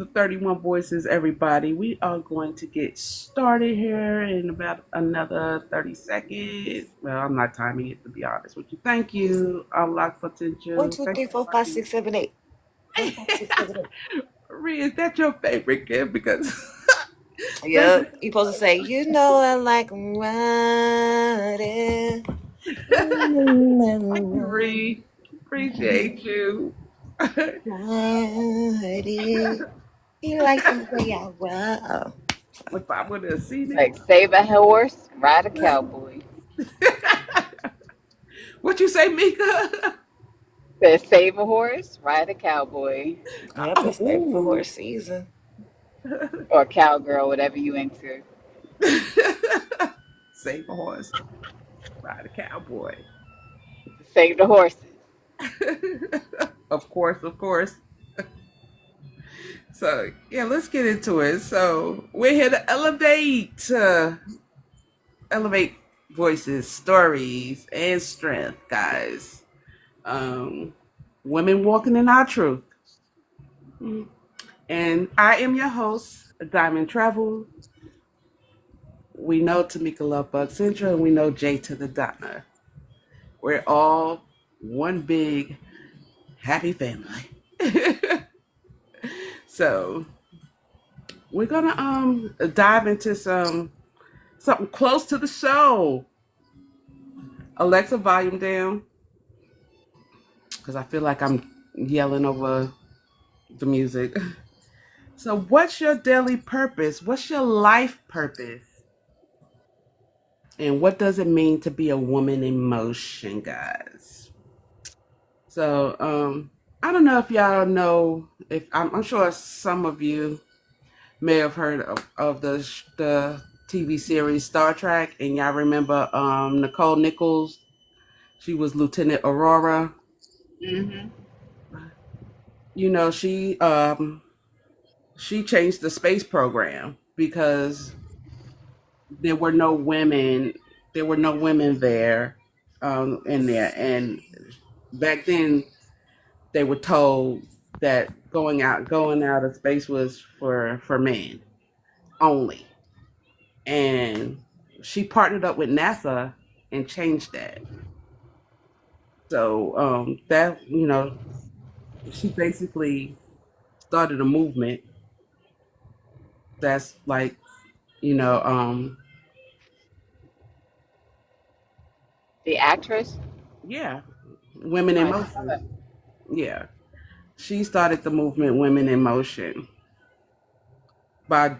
The 31 Voices, everybody. We are going to get started here in about another 30 seconds. Well, I'm not timing it, to be honest with you. Thank you, Unlock One, Potential. two, Thank three, four, five, six, seven, eight. 4, 5, 6, 7, 8. you. Rhea, is that your favorite gift? Because that's Yep. You supposed to say, you know I like riding. thank you, Rhea. Appreciate you. Riding. He like the way I ride. If I would have seen it. Like save a horse, ride a cowboy. What you say, Mika? Says save a horse, ride a cowboy. Yep, it's there for Ooh. horse season. Or cowgirl, whatever you into. Save a horse, ride a cowboy. Save the horses. Of course, of course. So yeah, let's get into it. So we're here to elevate voices, stories, and strength, guys. Um, Women walking in our truth. And I am your host, Diamond Travel. We know Tamika Love Bug Central, and we know Jay to the Donna. We're all one big happy family. So we're gonna dive into something close to the show. Alexa, volume down, because I feel like I'm yelling over the music. So, what's your daily purpose? What's your life purpose? And what does it mean to be a woman in motion, guys? So, I don't know if y'all know. If I'm sure some of you may have heard of the TV series Star Trek, and y'all remember Nicole Nichols. She was Lieutenant Aurora. Hmm. You know, she changed the space program because there were no women. There were no women there, in there, and back then they were told that going out of space was for men only, and she partnered up with NASA and changed that. So that she basically started a movement that's like you know The actress? yeah, women Oh, in I didn't know motion. that. Yeah, she started the movement Women in Motion by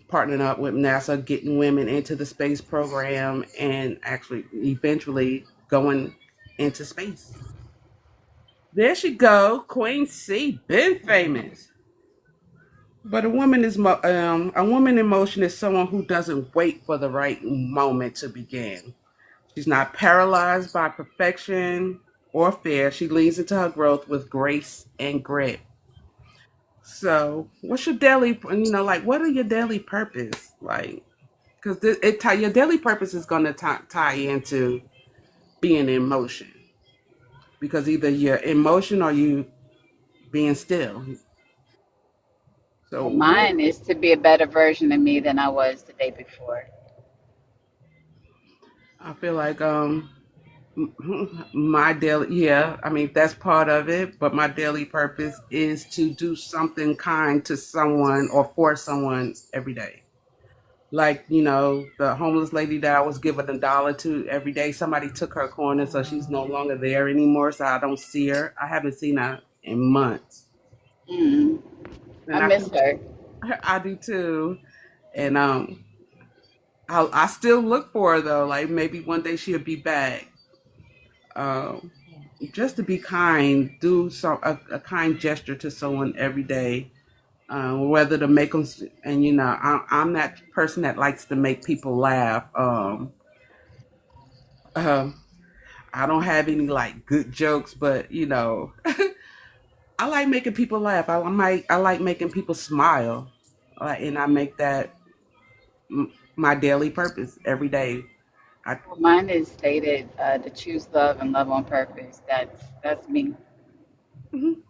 partnering up with NASA, getting women into the space program, and actually eventually going into space. There she go, Queen C, been famous. But a woman in motion is someone who doesn't wait for the right moment to begin. She's not paralyzed by perfection or fear. She leans into her growth with grace and grit. So, what's your daily, like, what are your daily purpose? Like, because your daily purpose is going to tie into being in motion. Because either you're in motion or you being still. So, Well, what mine is to be a better version of me than I was the day before. I feel like, my daily, yeah, I mean, that's part of it, but my daily purpose is to do something kind to someone or for someone every day. Like the homeless lady that I was giving $1 to every day. Somebody took her corner, so she's no longer there anymore. So I don't see her. I haven't seen her in months, Mm. I and I miss feel her. I do too. And I still look for her though. Like maybe one day she'll be back. Um, just to be kind, do a kind gesture to someone every day. Whether to make them, and I'm that person that likes to make people laugh. Um, I don't have any like good jokes, but I like making people laugh. I like making people smile, and I make that my daily purpose every day. I Well, mine is stated to choose love and love on purpose. That's me. Mhm.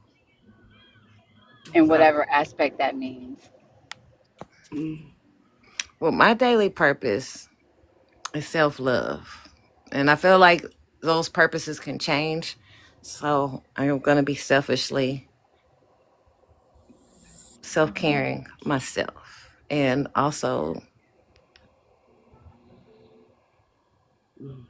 in So, whatever aspect that means. mm, Well, my daily purpose is self love. And I feel like those purposes can change. So I'm going to be selfishly self caring myself. And also mm.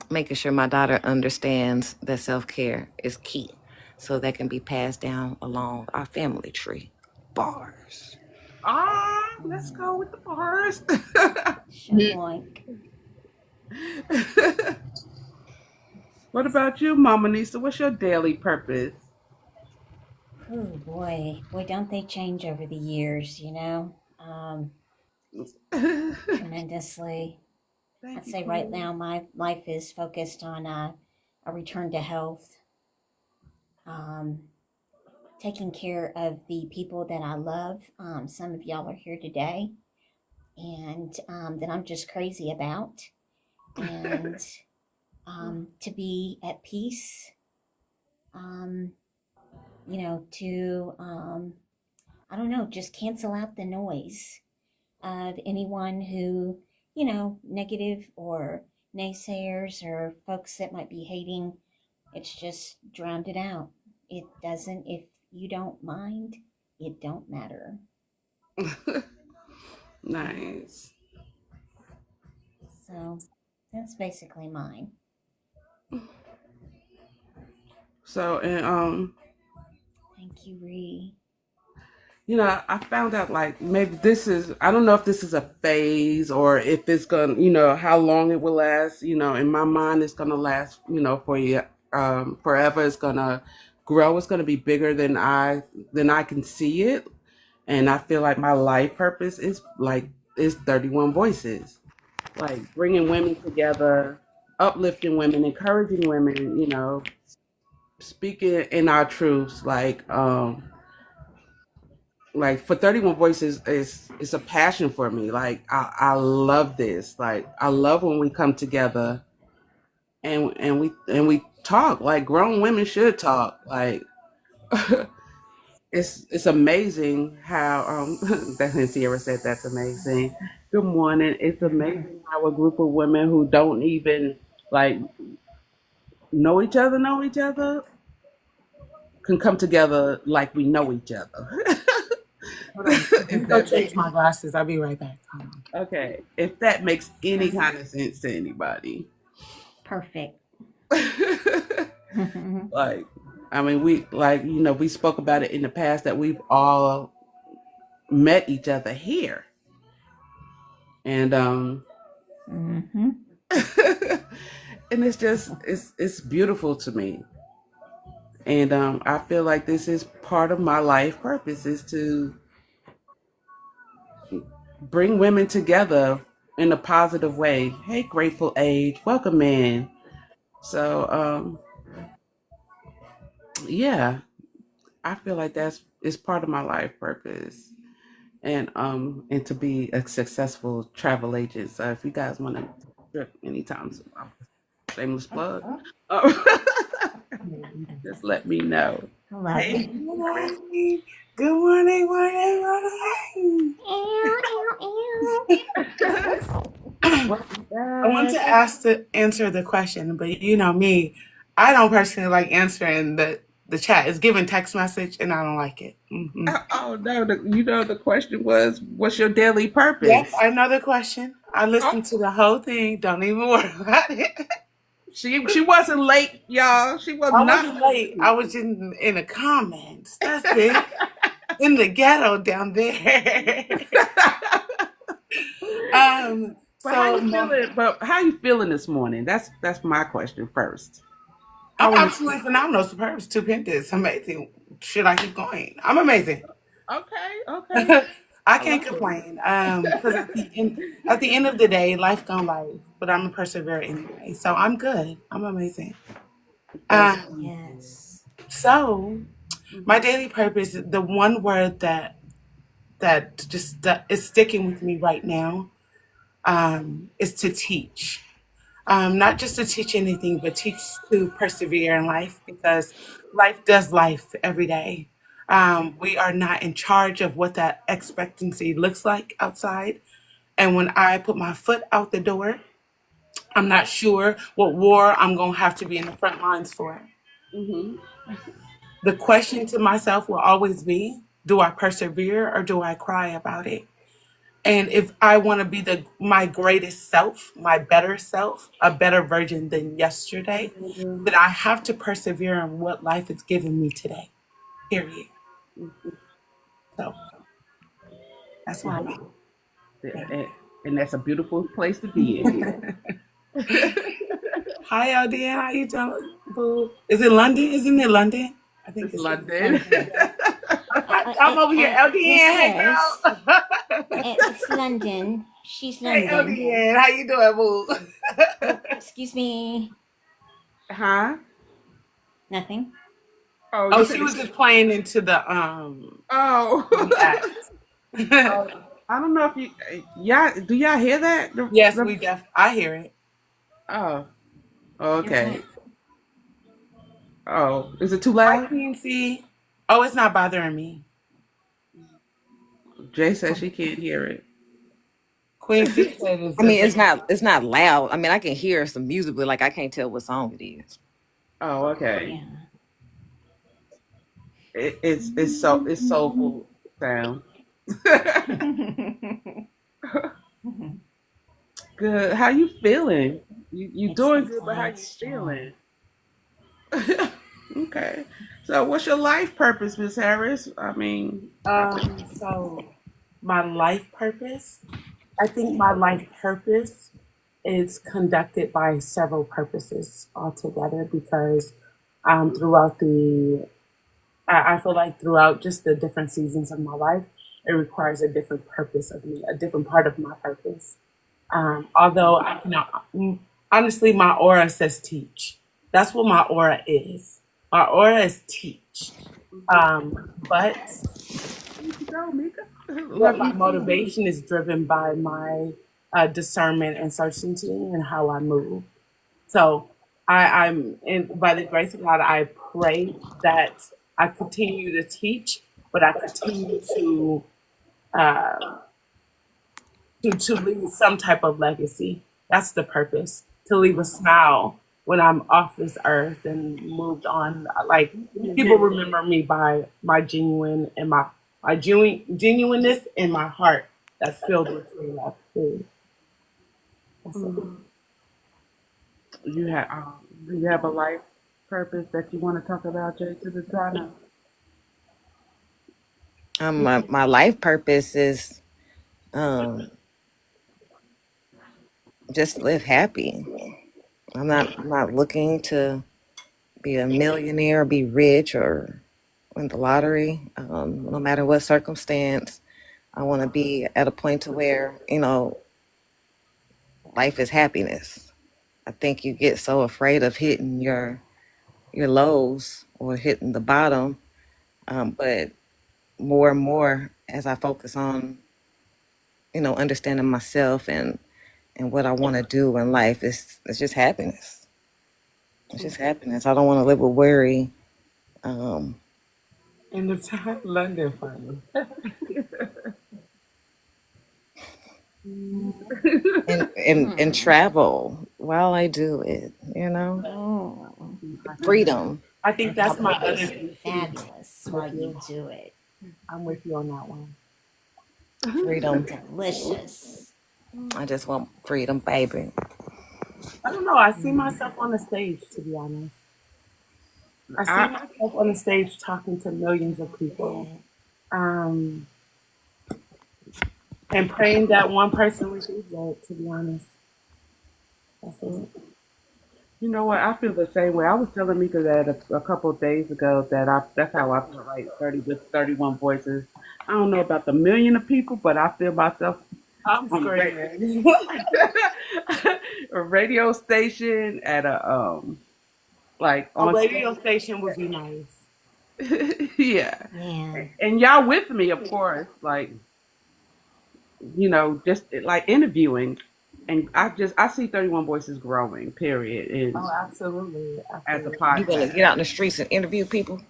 making sure my daughter understands that self care is key so that can be passed down along our family tree. Bars. Let's go with the bars. Mhm. Shaboink. What about you, Mama Nisa? What's your daily purpose? Oh boy. Boy, don't they change over the years, tremendously. I'd Thank you, say right Queen. now my life is focused on a return to health, um, taking care of the people that I love. Some of y'all are here today, and that I'm just crazy about, and to be at peace, um, to, I don't know, just cancel out the noise of anyone who, negative or naysayers or folks that might be hating. It's just drowned it out. It doesn't, if you don't mind, it don't matter. Nice. So that's basically mine. So, and Thank you, Ree. I found out like maybe this is I don't know if this is a phase or if it's gonna how long it will last. In my mind it's gonna last for you forever. It's gonna grow. It's gonna be bigger than I can see it. And I feel like my life purpose is 31 Voices, like bringing women together, uplifting women, encouraging women. Speaking in our truths, like for 31 Voices is a passion for me. Like I love this. Like I love when we come together and we talk like grown women should talk. Like it's amazing how that Sierra said that's amazing. Good morning. It's amazing how a group of women who don't even like know each other can come together like we know each other. Hold on. Let me if go that change makes my glasses. I'll be right back. Hold on. Okay, if that makes any kind of sense to anybody. Perfect. Like, I mean, we spoke about it in the past that we've all met each other here, and Mm-hmm. and it's beautiful to me, and I feel like this is part of my life purpose is to bring women together in a positive way. Hey, Grateful Age, welcome in. So, yeah, I feel like that's is part of my life purpose, and to be a successful travel agent. So if you guys want to trip anytime soon, shameless plug. Um, just let me know. I love Hey, it. Good Chris. morning. Good morning, morning, morning. Ew, ew, ew. Welcome I want back. to ask to answer the question, but you know me, I don't personally like answering the chat. It's giving text message, and I don't like it. Oh no, the question was, what's your daily Yep, purpose? I know the question. I Oh, listened to the whole thing. Don't even worry about it. she wasn't late, y'all. She was I not wasn't late. I late. was in the comments. That's it. In the ghetto down there. But how So you feeling? But how you feeling this morning? That's my question first. I'm How are you absolutely feeling? phenomenal. Superb, stupendous, amazing. Should I keep going? I'm amazing. Okay, okay. I I can't love it. complain. Because at the end of the day, life gonna life. But I'm a persevere anyway, so I'm good. I'm amazing. That's Um, Yes. so my mhm. daily purpose, the one word that is sticking with me right now, is to teach. Not just to teach anything, but teach to persevere in life because life does life every day. We are not in charge of what that expectancy looks like outside. And when I put my foot out the door, I'm not sure what war I'm going to have to be in the front lines for. Hmm. The question to myself will always be, do I persevere or do I cry about it? And if I want to be my greatest self, my better self, a better version than yesterday, then I have to persevere in what life is giving me today. Period. So that's why I'm And that's a beautiful place to be in. here. Hi, LDN. How you doing, boo? Is it London? Isn't it London? I think It's it's London. London. I'm over here, LDN. Hey, Miss girl. it's London. She's Hey, London. LDN. How you doing, boo? Oh, excuse me. Huh? Nothing. Oh, Oh, you she said was just playing into the oh. act. Oh, I don't know if do y'all hear that? Yes, I hear it. Oh, You're okay. right. Oh, is it too Hi, loud? Queen C. Oh, it's not bothering me. Jay says she can't hear it. Queen C said I mean, it's not loud. I mean, I can hear some music, but like I can't tell what song it is. Oh, okay. Yeah. It's soulful sound. Good. How you feeling? You It's doing the good, but how you quiet storm. feeling? Okay. So, what's your life purpose, Miss Harris? I mean, so my life purpose, I think my life purpose is conducted by several purposes altogether because throughout I feel like throughout just the different seasons of my life, it requires a different purpose of me, a different part of my purpose. Although I cannot, honestly, my aura says teach. That's what my aura is. My aura is teach. But go, Mika. but Love my you too. motivation is driven by my discernment and certainty and how I move. So by the grace of God, I pray that I continue to teach, but I continue uh, to leave some type of legacy. That's the purpose, to leave a smile when I'm off this earth and moved on. Like people remember me by my genuineness and my heart that's filled with free love. That's it. Do you have a life purpose that you want to talk about, Jay, to the drama? My life purpose is um just live happy. I'm not looking to be a millionaire, be rich, or win the lottery. No matter what circumstance, I want to be at a point to where life is happiness. I think you get so afraid of hitting your lows or hitting the bottom, but more and more as I focus on understanding myself and what I want to do in life, it's just happiness. It's just happiness. I don't want to live with worry. Um, And the time London funny. and travel while I do it, Oh, freedom. I think that that's my would other be thing too. fabulous while you do it. I'm with you on that one. Freedom. Delicious. I just want freedom, baby. I don't know. I see myself on the stage, to be honest. I see I, myself on the stage talking to millions of people, um, and praying that one person receives it. To be honest, that's it. you know what? I feel the same way. I was telling Mika that a couple of days ago that that's how I feel like 30 with 31 voices. I don't know about the million of people, but I feel myself I'm on screaming. a radio station at a like A on radio stage. station would be nice. Yeah. Yeah. And y'all with me, of course, like just like interviewing. And I see 31 Voices growing, period. And Oh, absolutely, as a absolutely. You gonna podcast. get out in the streets and interview people?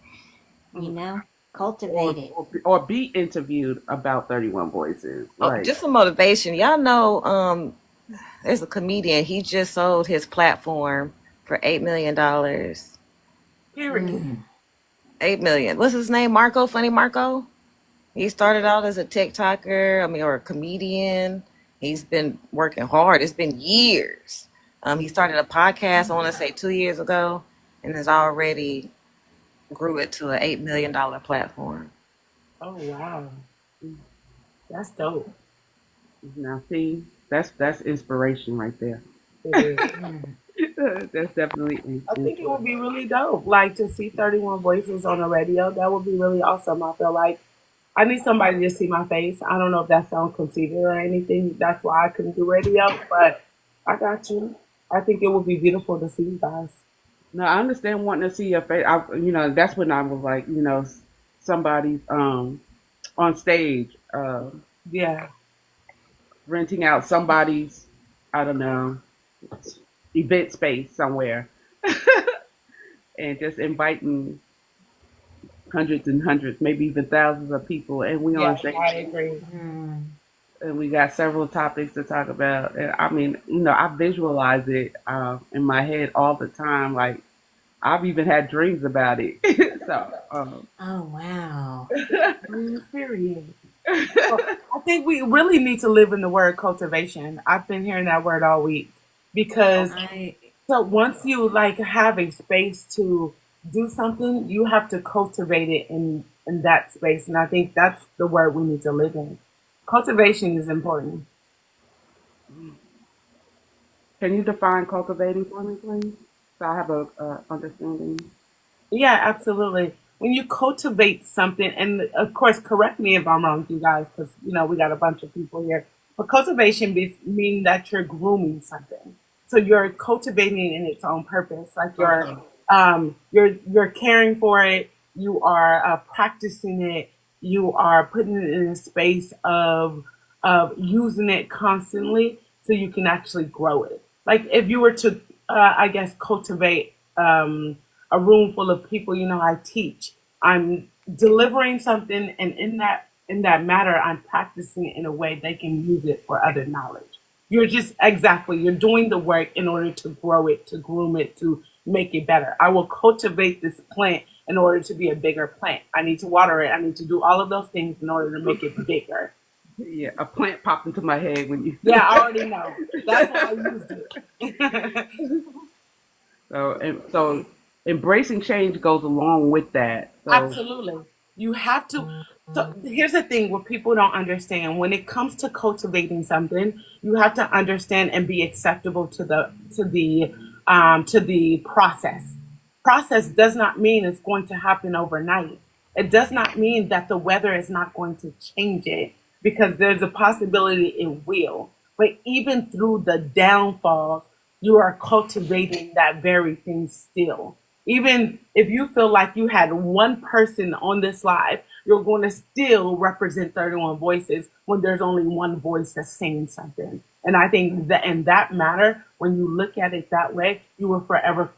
You know, Cultivate it. or be interviewed about 31 Voices. Oh, Like, just some motivation. Y'all know, there's a comedian. He just sold his platform for $8 million. Period. Mm. 8 million. What's his name? Marco, Funny Marco. He started out as a TikToker, or a comedian. He's been working hard. It's been years. He started a podcast, I want to say 2 years ago, and has already grew it to an $8 million platform. Oh wow, that's dope. now see, that's inspiration right there. It is. Mm. That's definitely I think it would inspiration. be really dope. Like to see 31 Voices on the radio, that would be really awesome. I feel like I need somebody to see my face. I don't know if that sounds conceited or anything. That's why I couldn't do radio, but I got you. I think it would be beautiful to see you guys. No, I understand wanting to see your face. That's when I was like, somebody's on stage, Yeah, renting out somebody's, I don't know, event space somewhere, and just inviting hundreds and hundreds, maybe even thousands of people, and we on yeah, stage, I agree. Mm. and we got several topics to talk about. And I mean, I visualize it in my head all the time. Like I've even had dreams about it. So, Oh, wow. Period. Well, I think we really need to live in the word cultivation. I've been hearing that word all week because I so once you like have a space to do something, you have to cultivate it in that space, and I think that's the word we need to live in. Cultivation is important. can you define cultivating for me, please? So I have a understanding. Yeah, absolutely. When you cultivate something, and of course, correct me if I'm wrong, you guys, because we got a bunch of people here. But cultivation mean that you're grooming something, so you're cultivating in its own purpose. Like Okay. you're caring for it, you are practicing it, you are putting it in a space of using it constantly, so you can actually grow it. Like if you were to, I guess, cultivate. A room full of people. I teach. I'm delivering something, and in that matter, I'm practicing it in a way they can use it for other knowledge. You're doing the work in order to grow it, to groom it, to make it better. I will cultivate this plant in order to be a bigger plant. I need to water it. I need to do all of those things in order to make it bigger. Yeah, a plant popped into my head when you. Yeah, I already know. That's why I used it. So embracing change goes along with that. So Absolutely. You have to. So here's the thing what people don't understand. When it comes to cultivating something, you have to understand and be acceptable to the process. Process does not mean it's going to happen overnight. It does not mean that the weather is not going to change it because there's a possibility it will. But even through the downfalls, you are cultivating that very thing still. Even if you feel like you had one person on this live, you're going to still represent 31 voices when there's only one voice that's saying something. And I think that in that matter, when you look at it that way, you will forever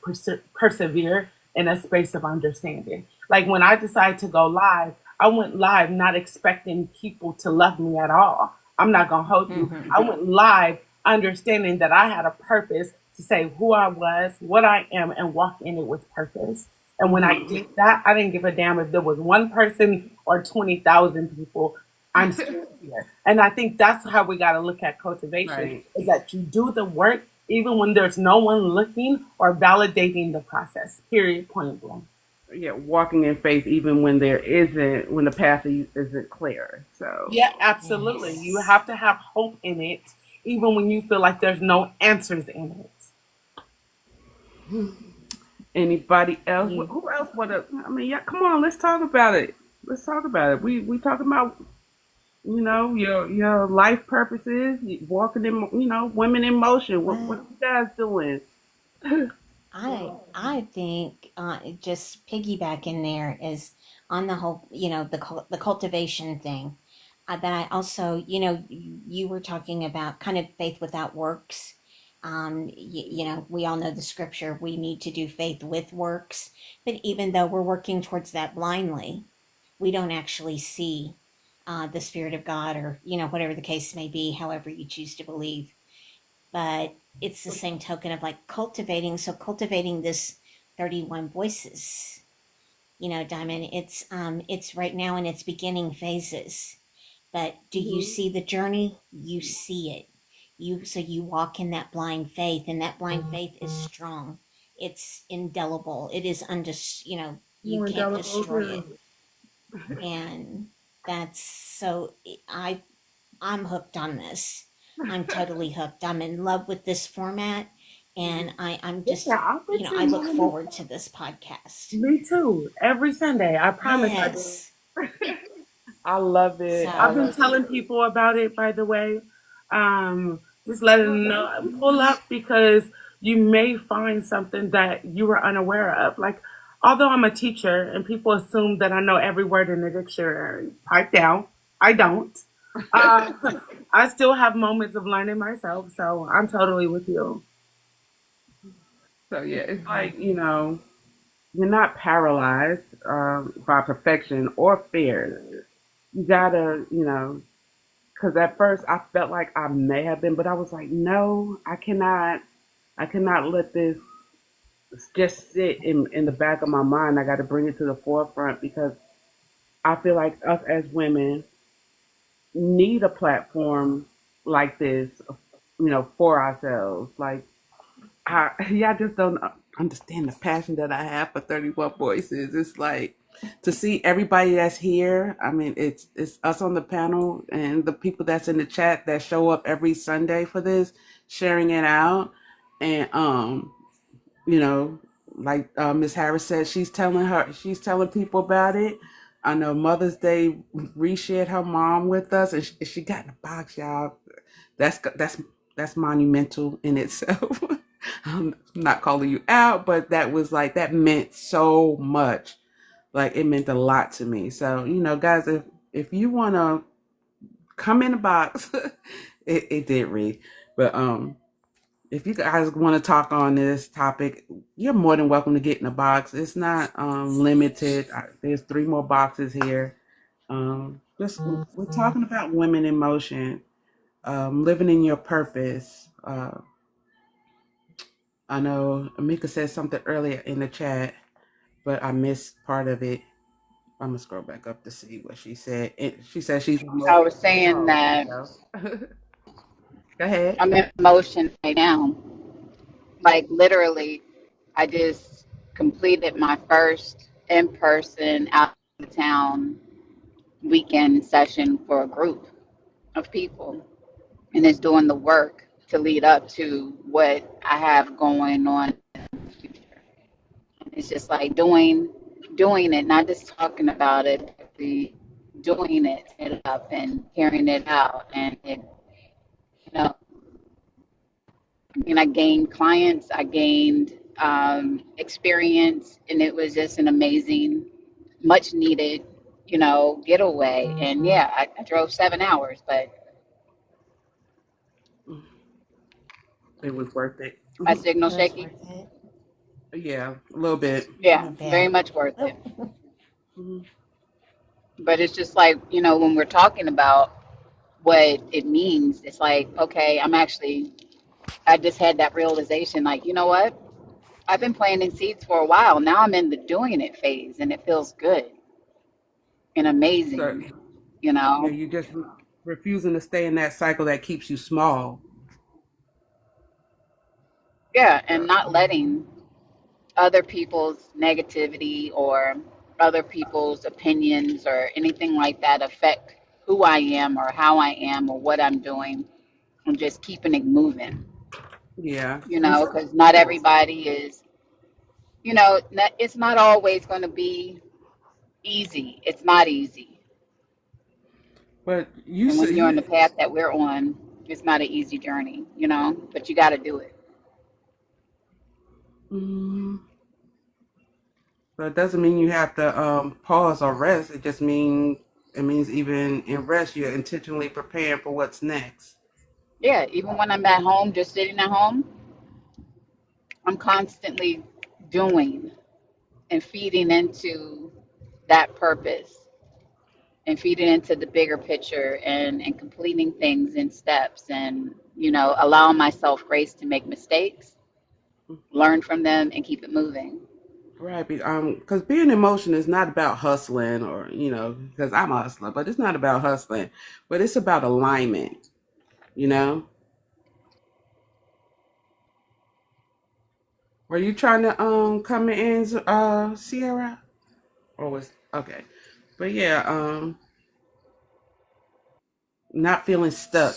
persevere in a space of understanding. Like when I decided to go live, I went live not expecting people to love me at all. I'm not going to hold you. Mm-hmm. I went live understanding that I had a purpose to say who I was, what I am, and walk in it with purpose. And when I did that, I didn't give a damn if there was one person or 20,000 people. I'm still here. And I think that's how we got to look at cultivation right. is that you do the work even when there's no one looking or validating the process. Period. Point blank. Yeah, walking in faith even when the path isn't clear. So Yeah, absolutely. You Yes. have to have hope in it, even when you feel like there's no answers in it. anybody else? You. Who else want to? I mean, yeah, come on, let's talk about it. Let's talk about it. We talking about your life purposes, walking in women in motion. What Well, are you guys doing? I think just piggybacking there is on the whole, the cultivation thing. But I also, you were talking about kind of faith without works. We all know the scripture. We need to do faith with works. But even though we're working towards that blindly, we don't actually see the Spirit of God, or, whatever the case may be, however you choose to believe. But it's the same token of like cultivating this 31 voices, Diamond. It's right now in its beginning phases. But do you Mhm. see the journey? You see it. So you walk in that blind faith, and that blind faith is strong. It's indelible. It is you More can't indelible. destroy it. And that's so I'm hooked on this. I'm totally hooked. I'm in love with this format, and I'm It's just, an I look opportunity. forward to this podcast. Me too. Every Sunday. I promise I do. Yes. I love it. I've So, been telling people about it, by the way. Just letting them know, pull up because you may find something that you were unaware of. Like, although I'm a teacher and people assume that I know every word in the dictionary, pipe down. I don't. Uh, I still have moments of learning myself, so I'm totally with you. So yeah, it's like, you're not paralyzed by perfection or fear. You gotta, because at first I felt like I may have been, but I was like, no, I cannot let this just sit in the back of my mind. I got to bring it to the forefront because I feel like us as women need a platform like this, for ourselves. Like, y'all just don't understand the passion that I have for 31 Voices. It's like to see everybody that's here. I mean, it's us on the panel and the people that's in the chat that show up every Sunday for this, sharing it out. And you know, like Miss Harris said, she's telling people about it. I know Mother's Day reshared her mom with us, and she got in a box, y'all. That's monumental in itself. I'm not calling you out, but that meant so much. Like it meant a lot to me. So guys, if you want to come in the box, it did read, but if you guys want to talk on this topic, you're more than welcome to get in the box. It's not limited. There's 3 more boxes here. Just we're talking about women in motion, living in your purpose. I know Amika said something earlier in the chat, but I missed part of it. I'm gonna scroll back up to see what she said. She said she's I emotional. was saying Oh, there you that go. Go ahead. I'm in motion right now. Like literally, I just completed my first in-person out of town weekend session for a group of people, and it's doing the work to lead up to what I have going on in the future. It's just like doing it, not just talking about it, but the doing it up and carrying it out. And you know, I mean, I gained clients, I gained experience, and it was just an amazing, much needed, getaway. And yeah, I drove 7 hours, but It was worth it. my signal it was shaky. worth it. Yeah, a little bit. A Yeah, little very bit. much worth Oh, it. But it's just like, when we're talking about what it means, it's like, okay, I just had that realization, like, you know what? I've been planting seeds for a while. Now I'm in the doing it phase, and it feels good and So amazing, you yeah, know? you just refusing to stay in that cycle that keeps you small. Yeah, and So, not letting other people's negativity or other people's opinions or anything like that affect who I am or how I am or what I'm doing, and just keeping it moving, yeah, because not everybody is, it's not always going to be easy. It's not easy. but you And said when you're on the path that we're on, it's not an easy journey, but you got to do it. mm, but it doesn't mean you have to pause or rest. It means even in rest, you're intentionally preparing for what's next. Yeah, even when I'm at home, just sitting at home, I'm constantly doing and feeding into that purpose. and feed it into the bigger picture, and completing things in steps, and allowing myself grace to make mistakes, learn from them, and keep it moving. Right, because being in motion is not about hustling, or because I'm a hustler, but it's not about hustling, but it's about alignment. You know, were you trying to come in, Sierra, or was okay? But yeah, not feeling stuck,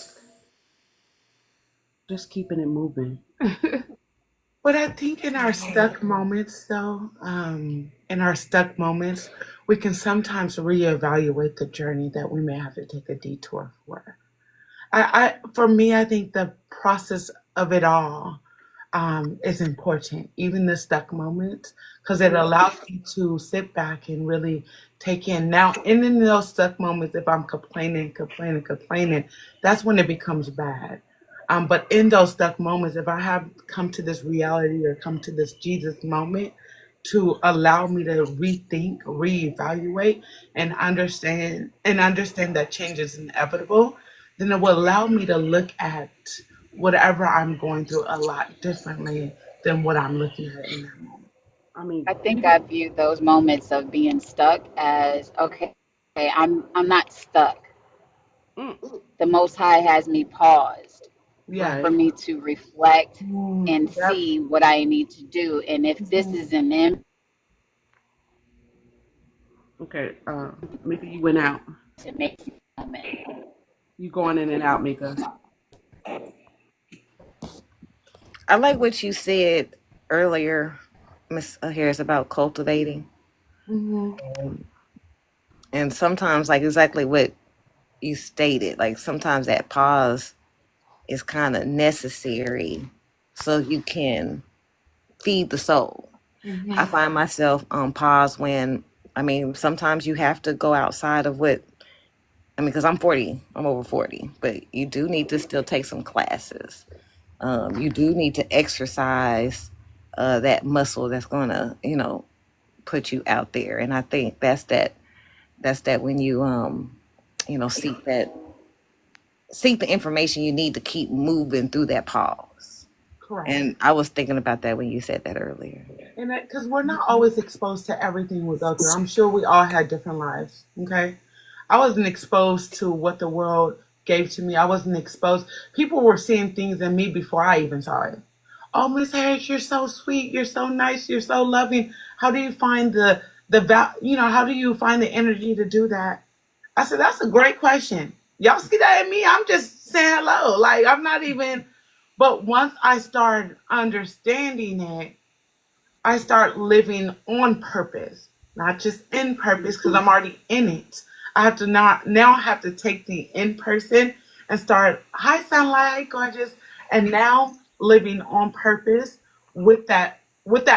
just keeping it moving. But I think in our stuck moments, though, in our stuck moments, we can sometimes reevaluate the journey that we may have to take a detour for. For me, I think the process of it all is important, even the stuck moments, because it allows me to sit back and really take in. Now, and in those stuck moments, if I'm complaining, that's when it becomes bad. But in those stuck moments, if I have come to this reality or come to this Jesus moment to allow me to rethink, reevaluate, and understand that change is inevitable, then it will allow me to look at whatever I'm going through a lot differently than what I'm looking at in that moment. I mean, I think I view those moments of being stuck as, okay, I'm not stuck. mm, The Most High has me paused Yes. for right. me to reflect and Yep. see what I need to do. And if this is an Okay, Mika, you went out. amazing moment. You going in and out, Mika. I like what you said earlier, Miss Harris, about cultivating. Hmm. And sometimes, like exactly what you stated, like sometimes that pause is kind of necessary so you can feed the soul. I Hmm. find myself on pause when, I mean, sometimes you have to go outside of what, I mean, because I'm 40, I'm over 40, but you do need to still take some classes. You do need to exercise that muscle that's going to, put you out there. And I think that's that when you, seek the information you need to keep moving through that pause. Correct. And I was thinking about that when you said that earlier. And because we're not always exposed to everything we go through. I'm sure we all had different lives. Okay. I wasn't exposed to what the world gave to me. I wasn't exposed. People were seeing things in me before I even saw it. Oh, Miss Harris, you're so sweet. You're so nice. You're so loving. How do you find how do you find the energy to do that? I said, that's a great question. Y'all see that in me? I'm just saying hello. Like, I'm not even, but once I started understanding it, I start living on purpose, not just in purpose, because I'm already in it. I have to now have to take the in person and start, hi sunlight, gorgeous, and now living on purpose with that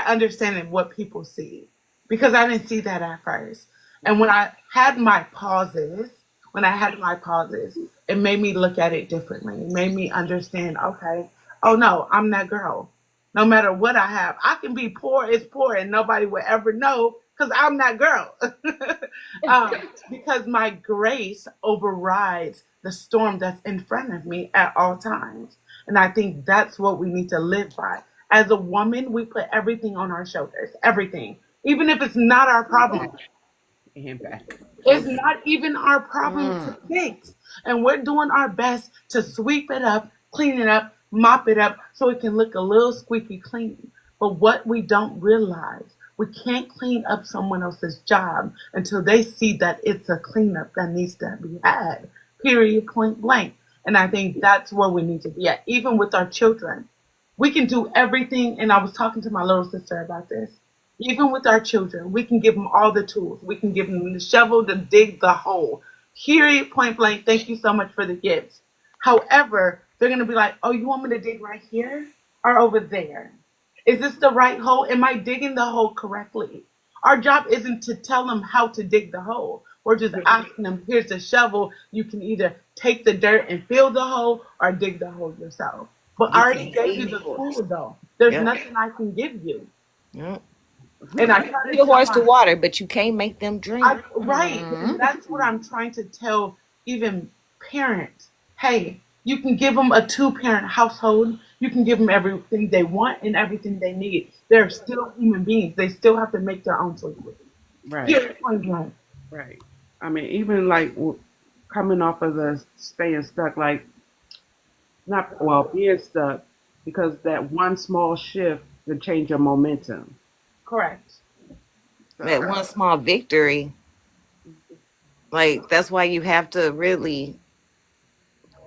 understanding of what people see. Because I didn't see that at first. And when I had my pauses, it made me look at it differently. It made me understand, okay, oh no, I'm that girl. No matter what I have, I can be poor as poor and nobody will ever know because I'm that girl. Because my grace overrides the storm that's in front of me at all times. And I think that's what we need to live by. As a woman, we put everything on our shoulders, everything, even if it's not our problem. And back. It's not even our problem to Mm. fix. And we're doing our best to sweep it up, clean it up, mop it up so it can look a little squeaky clean. But what we don't realize, we can't clean up someone else's job until they see that it's a cleanup that needs to be had. Period, point blank. And I think that's where we need to be at, even with our children. We can do everything, and I was talking to my little sister about this. Even with our children, we can give them all the tools. We can give them the shovel to dig the hole. Period, point blank. Thank you so much for the gifts. However, they're going to be like, oh, you want me to dig right here or over there? Is this the right hole? Am I digging the hole correctly? Our job isn't to tell them how to dig the hole. We're just asking them, here's the shovel. You can either take the dirt and fill the hole or dig the hole yourself. But I You already can gave feed you the the horse. tool, though. There's Yep. nothing I can give you. Yep. And I try Lead to a tell horse to my, water, but you can't make them drink. right, and that's what I'm trying to tell even parents. Hey, you can give them a two-parent household. You can give them everything they want and everything they need. They're still human beings. They still have to make their own choices. Right. Period. Point blank. Right. I mean, even like coming off of the staying stuck, like not well being stuck, because that one small shift can change your momentum. Correct. That So one small victory, like that's why you have to really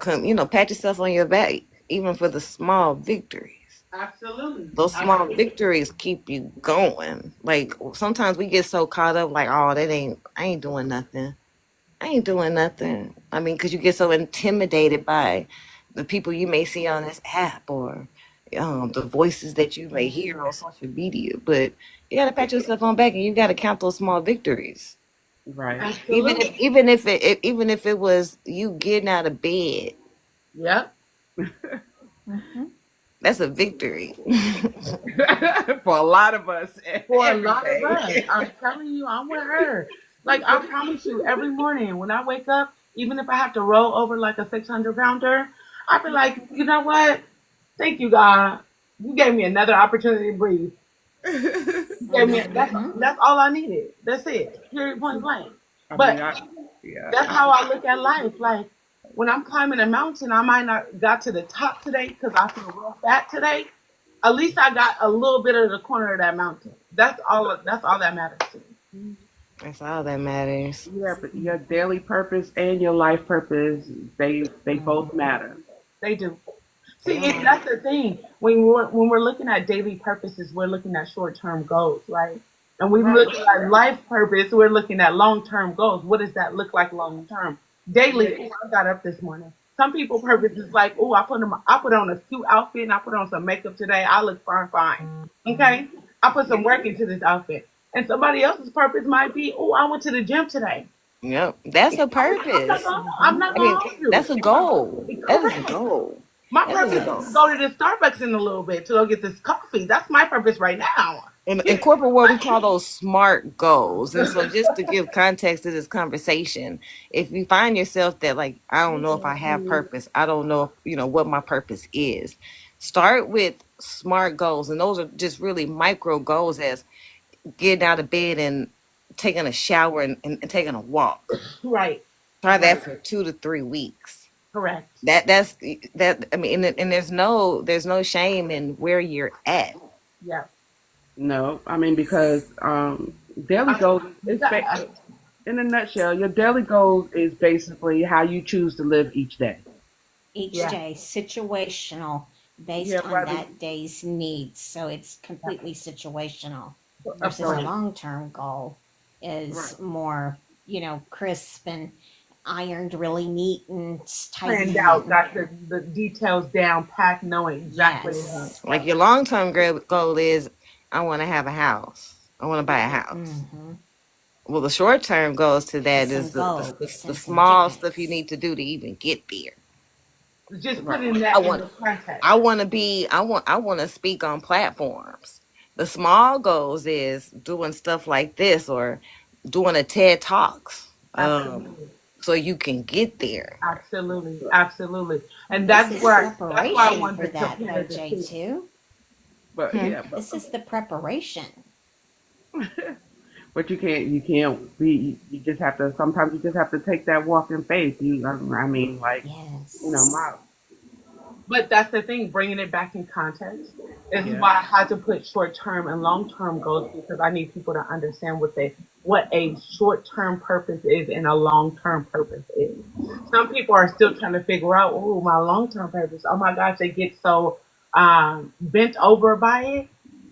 come, pat yourself on your back, even for the small victories. Absolutely. Those small victories keep you going. Like sometimes we get so caught up, like, oh, I ain't doing nothing. I ain't doing nothing. I mean, because you get so intimidated by the people you may see on this app or the voices that you may hear on social media. But you got to pat yourself on back and you got to count those small victories. right. Absolutely. Even if it was you getting out of bed, Yep. Mm-hmm. that's a victory. For a lot of us, For a every lot of us, day. I'm telling you, I'm with her. Like I promise you, every morning when I wake up, even if I have to roll over like a 600 pounder, I be like, you know what? Thank you, God. You gave me another opportunity to breathe. You gave me that's all I needed. That's it. Period. Point blank. I mean, But yeah, that's how I look at life. Like when I'm climbing a mountain, I might not got to the top today because I feel real fat today. At least I got a little bit of the corner of that mountain. That's all. That's all that matters to me. That's all that matters. yeah, but your daily purpose and your life purpose, they both matter. They do. See, Yeah. that's the thing. When we're looking at daily purposes, we're looking at short term goals, right? And we Right. look at life purpose, we're looking at long term goals. What does that look like long term? Daily, ooh, I got up this morning. Some people purpose is like, oh, I put on a cute outfit and I put on some makeup today. I look fine. Okay, I put some work into this outfit. And somebody else's purpose might be, oh, I went to the gym today. Yep. That's a purpose. I'm not I mean, gonna hold you. that's a goal. That is a Correct. goal. My That is a purpose goal. is to go to the Starbucks in a little bit to go get this coffee. That's my purpose right now. In corporate world, we call those SMART goals. And so, just to give context to this conversation, if you find yourself that, like, I don't know if I have purpose, I don't know, what my purpose is, start with SMART goals. And those are just really micro goals, as getting out of bed and taking a shower and taking a walk. Right. Try that for 2 to 3 weeks. Correct. That's that. I mean, and there's no shame in where you're at. Yeah. No, I mean because daily goals is Yeah. in a nutshell, your daily goals is basically how you choose to live each day. Each Yeah. day, situational, based Yeah, on rather that day's needs. So it's completely situational Of versus a course. long-term goal right. is more, crisp and ironed really neat and Planned tidy. out, got the details down, packed, knowing exactly what it Yes. is. Like your long term goal is, I want to have a house. I want to buy a house. Mm-hmm. Well, the short term goals to that Some is goals the and some small stuff you chickens. need to do to even get there. Just Right. putting I that in want the context. I want to speak on platforms. The small goals is doing stuff like this or doing a TED Talks. Absolutely. So you can get there. Absolutely. Absolutely. And This that's is why I preparation wanted for to that, compare though, the two. J2. But yeah, This is the preparation. but you can't be. You just have to. Sometimes you just have to take that walk in faith. I mean, like Yes. my But that's the thing, bringing it back in context. This is yeah, why I had to put short term and long term goals because I need people to understand what a short term purpose is and a long term purpose is. Some people are still trying to figure out, oh, my long term purpose. Oh my gosh, they get so bent over by it.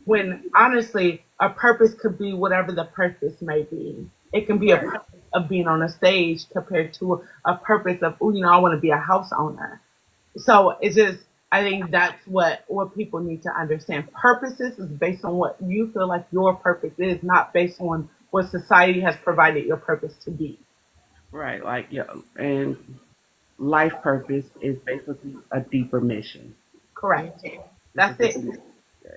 When honestly, a purpose could be whatever the purpose may be. It can be a right, purpose of being on a stage compared to a purpose of, oh, I want to be a house owner. So it's just I think that's what people need to understand. Purposes is based on what you feel like your purpose is, not based on what society has provided your purpose to be. right. Like yeah, and life purpose is basically a deeper mission. Correct. It's a That's deeper it. mission.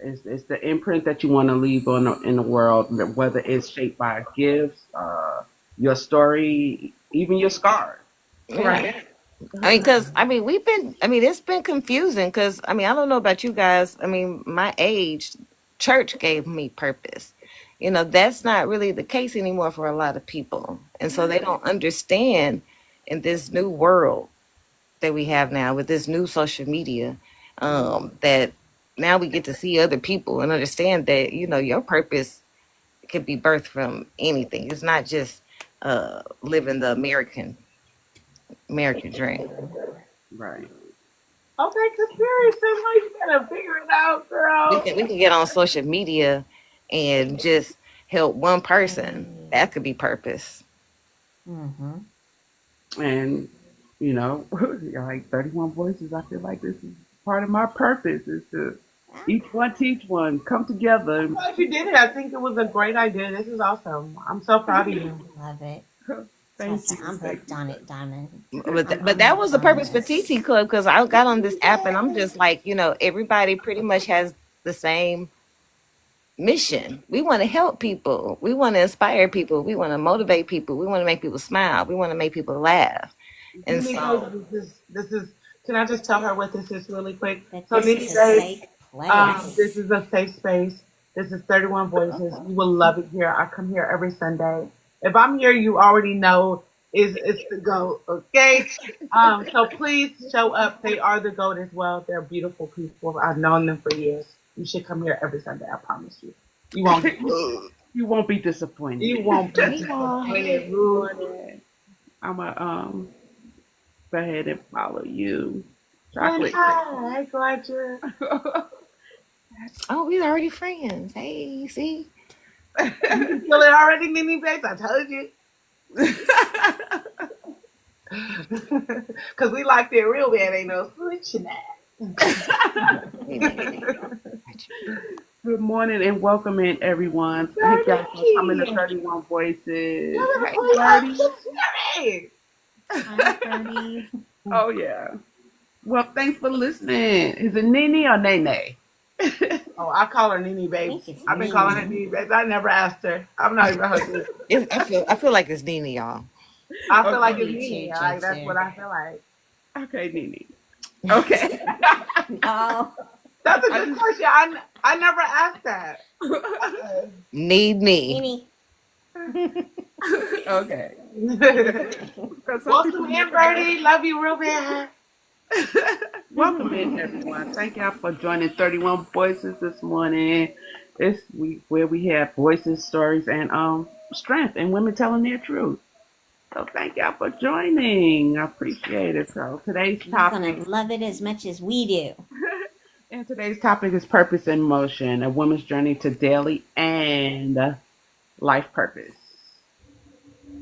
It's the imprint that you want to leave on in the world, whether it's shaped by gifts, your story, even your scars. Yeah. I mean, because it's been confusing. Because I don't know about you guys. My age, church gave me purpose. That's not really the case anymore for a lot of people, and so they don't understand in this new world that we have now with this new social media, that now we get to see other people and understand that your purpose can be birthed from anything. It's not just living the American dream. Right. Okay, conspiracy. Well, you better figure it out, We girl. can get on social media and just help one person. That could be purpose. Mm-hmm. And like 31 voices, I feel like this is part of my purpose is to each one teach one, come together. I'm glad you did it. I think it was a great idea. This is awesome. I'm so proud of you. Love it. Thank So you. I'm hooked on it, Diamond. But that was the purpose for TT Club, because I got on this app and I'm just like, everybody pretty much has the same mission. We want to help people. We want to inspire people. We want to motivate people. We want to make people smile. We want to make people laugh. And Nene so Babe, this is. Can I just tell her what this is really quick? But So this Nene is a Babe, safe place. this is a safe space. This is 31 Voices. You will love it here. I come here every Sunday. If I'm here, you already know it's the GOAT, okay? So please show up. They are the GOAT as well. They're beautiful people. I've known them for years. You should come here every Sunday. I promise you. You won't. You won't be disappointed. You won't be disappointed. Rude. I'm gonna go ahead and follow you. Chocolate. Hi, gorgeous. oh, we already friends. Hey, see? You feel it already, Nene Babe? I told you. Because we liked it real bad. Ain't no switching that. Good morning and welcome in, everyone. Thank y'all for coming to 31 Voices. Hey, Hi, Birdie. Oh, yeah. Well, thanks for listening. Is it Nene or Nene? Oh, I call her Nene Babe. I think it's I've been Nene. calling her Nene Babe. I never asked her. I'm not even her. I feel like it's Nene, y'all. I feel like Me it's too, Nene. Like, that's Jinx. what I feel like. Okay, Nene. Okay. Oh, That's a good question. I never asked that. Need me. Nene. Okay. Welcome in, Birdie. Love you real bad. Welcome in, everyone. Thank y'all for joining 31 Voices this morning. This week where we have voices, stories, and strength and women telling their truth. So thank y'all for joining. I appreciate it. So today's You're going topic to love it as much as we do. and today's topic is purpose in motion, a woman's journey to daily and life purpose.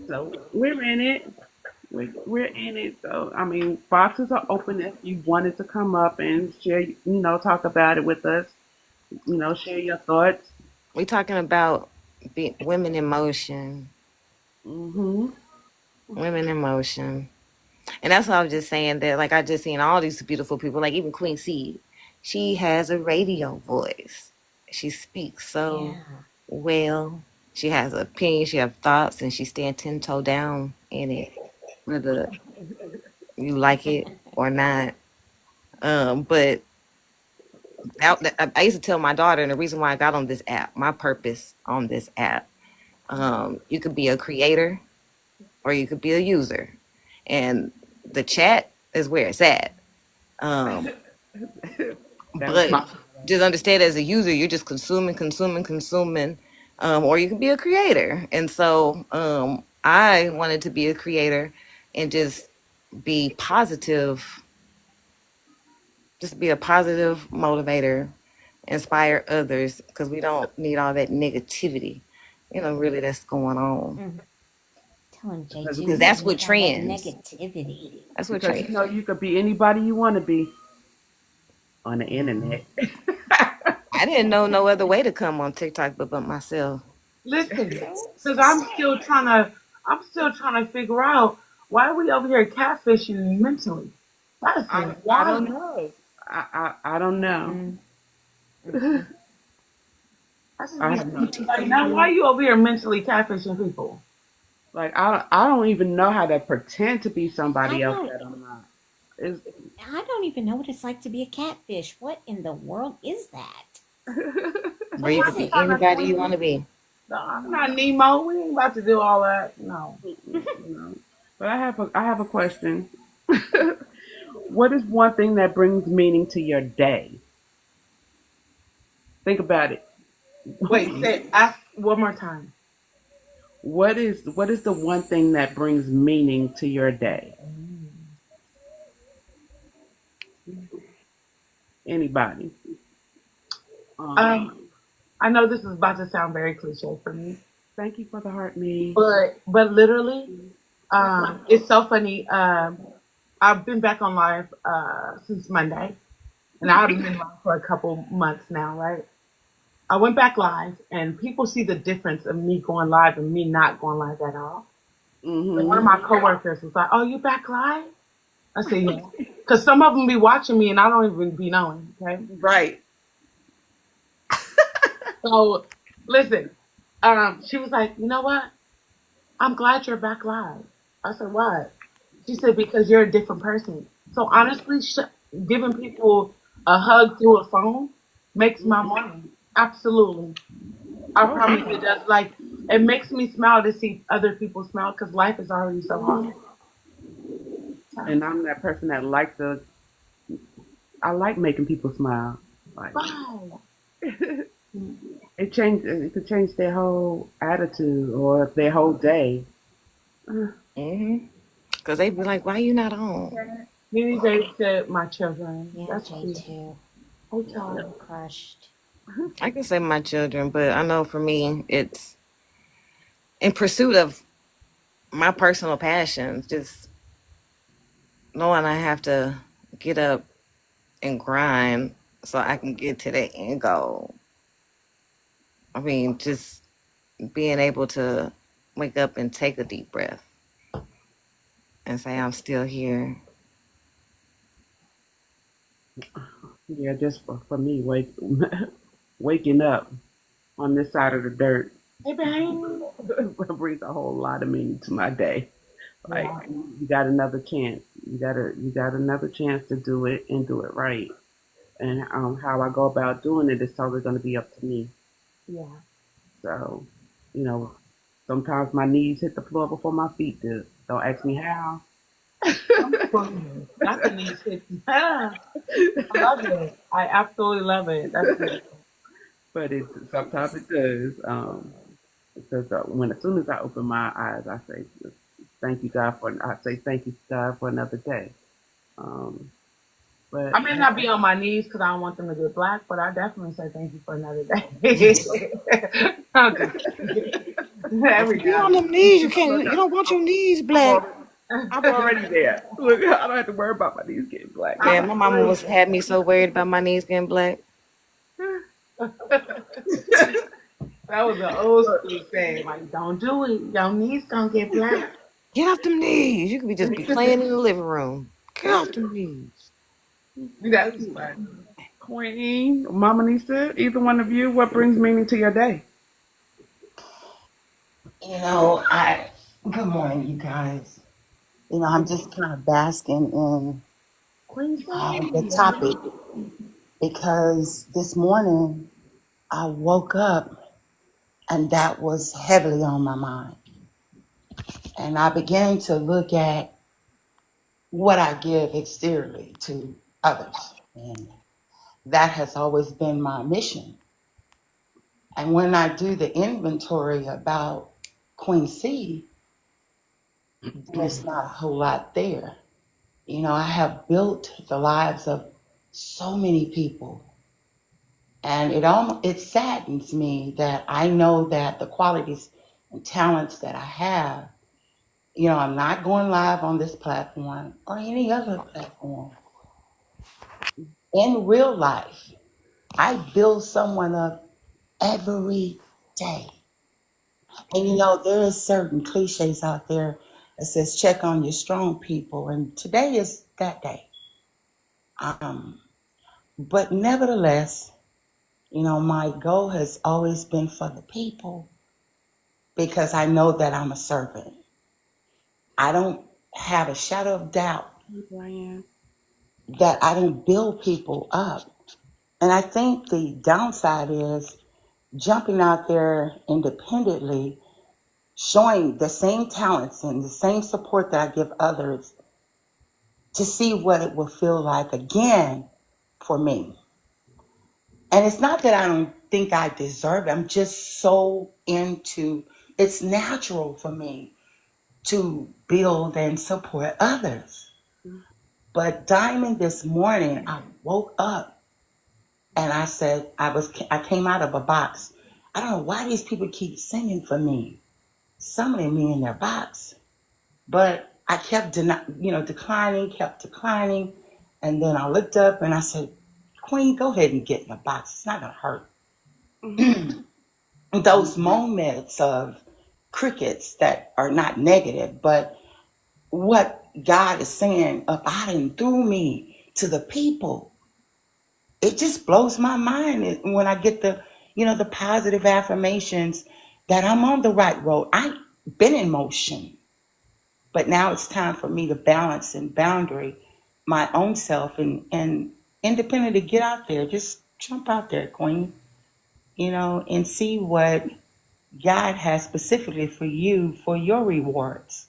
So we're in it. We're in it. So boxes are open if you wanted to come up and share, talk about it with us. Share your thoughts. We talking about women in motion. Mm-hmm. Women in motion. And that's what I was just saying, that like I just seen all these beautiful people, like even Queen C. She has a radio voice. She speaks so Yeah. well. She has an opinion, she has thoughts, and she stands 10 toe down in it, whether you like it or not. But I used to tell my daughter, and the reason why I got on this app, my purpose on this app, you could be a creator or you could be a user, and the chat is where it's at. But just understand, as a user, you're just consuming, or you can be a creator. And so I wanted to be a creator and just be positive, just be a positive motivator, inspire others, because we don't need all that negativity, really that's going on. Tell him, JG. Because that's what all that trends. Negativity. That's what Because trends. you could be anybody you want to be on the internet. I didn't know no other way to come on TikTok but myself. Listen, because I'm still trying to figure out why we over here catfishing mentally. That's I don't know. I don't know. I just I be have no, like, now why you over here mentally catfishing people? like I don't even know how to pretend to be I somebody else don't that I'm not. It's, I don't even know what it's like to be a catfish. What in the world is that? Or What you is could I'm be it? trying to anybody you think. want to be. No, I'm not Nemo. We ain't about to do all that. No. no. But I have a question. What is one thing that brings meaning to your day? Think about it. Wait, say ask one more time. What is the one thing that brings meaning to your day? Anybody? Um, Um, I know this is about to sound very cliche for me, Thank you for the heart, me. but literally, it's so funny. I've been back on live since Monday, and I haven't been live for a couple months now, right? I went back live, and people see the difference of me going live and me not going live at all. And one of Mm-hmm. my coworkers was like, "Oh, you back live?" I said, "Yeah," because some of them be watching me, and I don't even be knowing. Okay, Right. so listen, she was like, "You know what? I'm glad you're back live." I said, "What?" She said, "Because you're a different person." So honestly, giving people a hug through a phone makes my morning. Absolutely. I Oh promise wow. it does. Like, it makes me smile to see other people smile because life is already so hard. So, And I'm that person that likes to. I like making people smile. Like wow. it could change their whole attitude or their whole day. Because they be like, why you not on? Mimi Babe said, my children. Yeah, That's Jay cute. too. Hey, child. I'm crushed. I can say my children, but I know for me, it's in pursuit of my personal passions, just knowing I have to get up and grind so I can get to the end goal. I mean, just being able to wake up and take a deep breath and say, I'm still here. Yeah, just for me, waking up on this side of the dirt Hey, babe. brings a whole lot of meaning to my day. Like Yeah. you got another chance. You got another chance to do it and do it right. And how I go about doing it is totally going to be up to me. Yeah. So, you know, sometimes my knees hit the floor before my feet do. Don't ask me how, I'm crying. Not the knees hit. I love it. I absolutely love it. That's beautiful. but it sometimes it does. Because when as soon as I open my eyes, I say thank you God for. I say thank you God for another day. Um, I but may not be on my knees because I don't want them to get black, but I definitely say thank you for another day. I'm just kidding. Every You now on them knees, you can't, you don't want your knees I'm black. already, and I'm already there. Look, I don't have to worry about my knees getting black. Man, then. my mama was had me so worried about my knees getting black. That was an old school saying, like, don't do it. Your knees gonna get black. Get off them knees. You could be just be playing in the living room. Get off them knees. That's funny. Queen, Mama Nisa, either one of you, what brings meaning to your day? Good morning, you guys. I'm just kind of basking in Queen the Sylvia. topic because this morning I woke up and that was heavily on my mind. And I began to look at what I give exteriorly to others. And that has always been my mission. And when I do the inventory about Queen C, there's not a whole lot there. I have built the lives of so many people, and it saddens me that I know that the qualities and talents that I have, I'm not going live on this platform or any other platform. In real life, I build someone up every day. And there are certain cliches out there that says check on your strong people, and today is that day. Um, but nevertheless, You know, my goal has always been for the people because I know that I'm a servant. I don't have a shadow of doubt Hey, Brian. that I don't build people up. And I think the downside is jumping out there independently, showing the same talents and the same support that I give others to see what it will feel like again for me. And it's not that I don't think I deserve it. I'm just so into it's natural for me to build and support others. But Diamond this morning, I woke up and I said I came out of a box. I don't know why these people keep singing for me, summoning me in their box. But I kept declining, kept declining, and then I looked up and I said, "Queen, go ahead and get in the box. It's not gonna hurt." Mhm. Those moments of crickets that are not negative, but what God is saying about and through me to the people, it just blows my mind when I get the positive affirmations that I'm on the right road. I've been in motion, but now it's time for me to balance and boundary my own self and independently get out there. Just jump out there, Queen, and see what God has specifically for you for your rewards.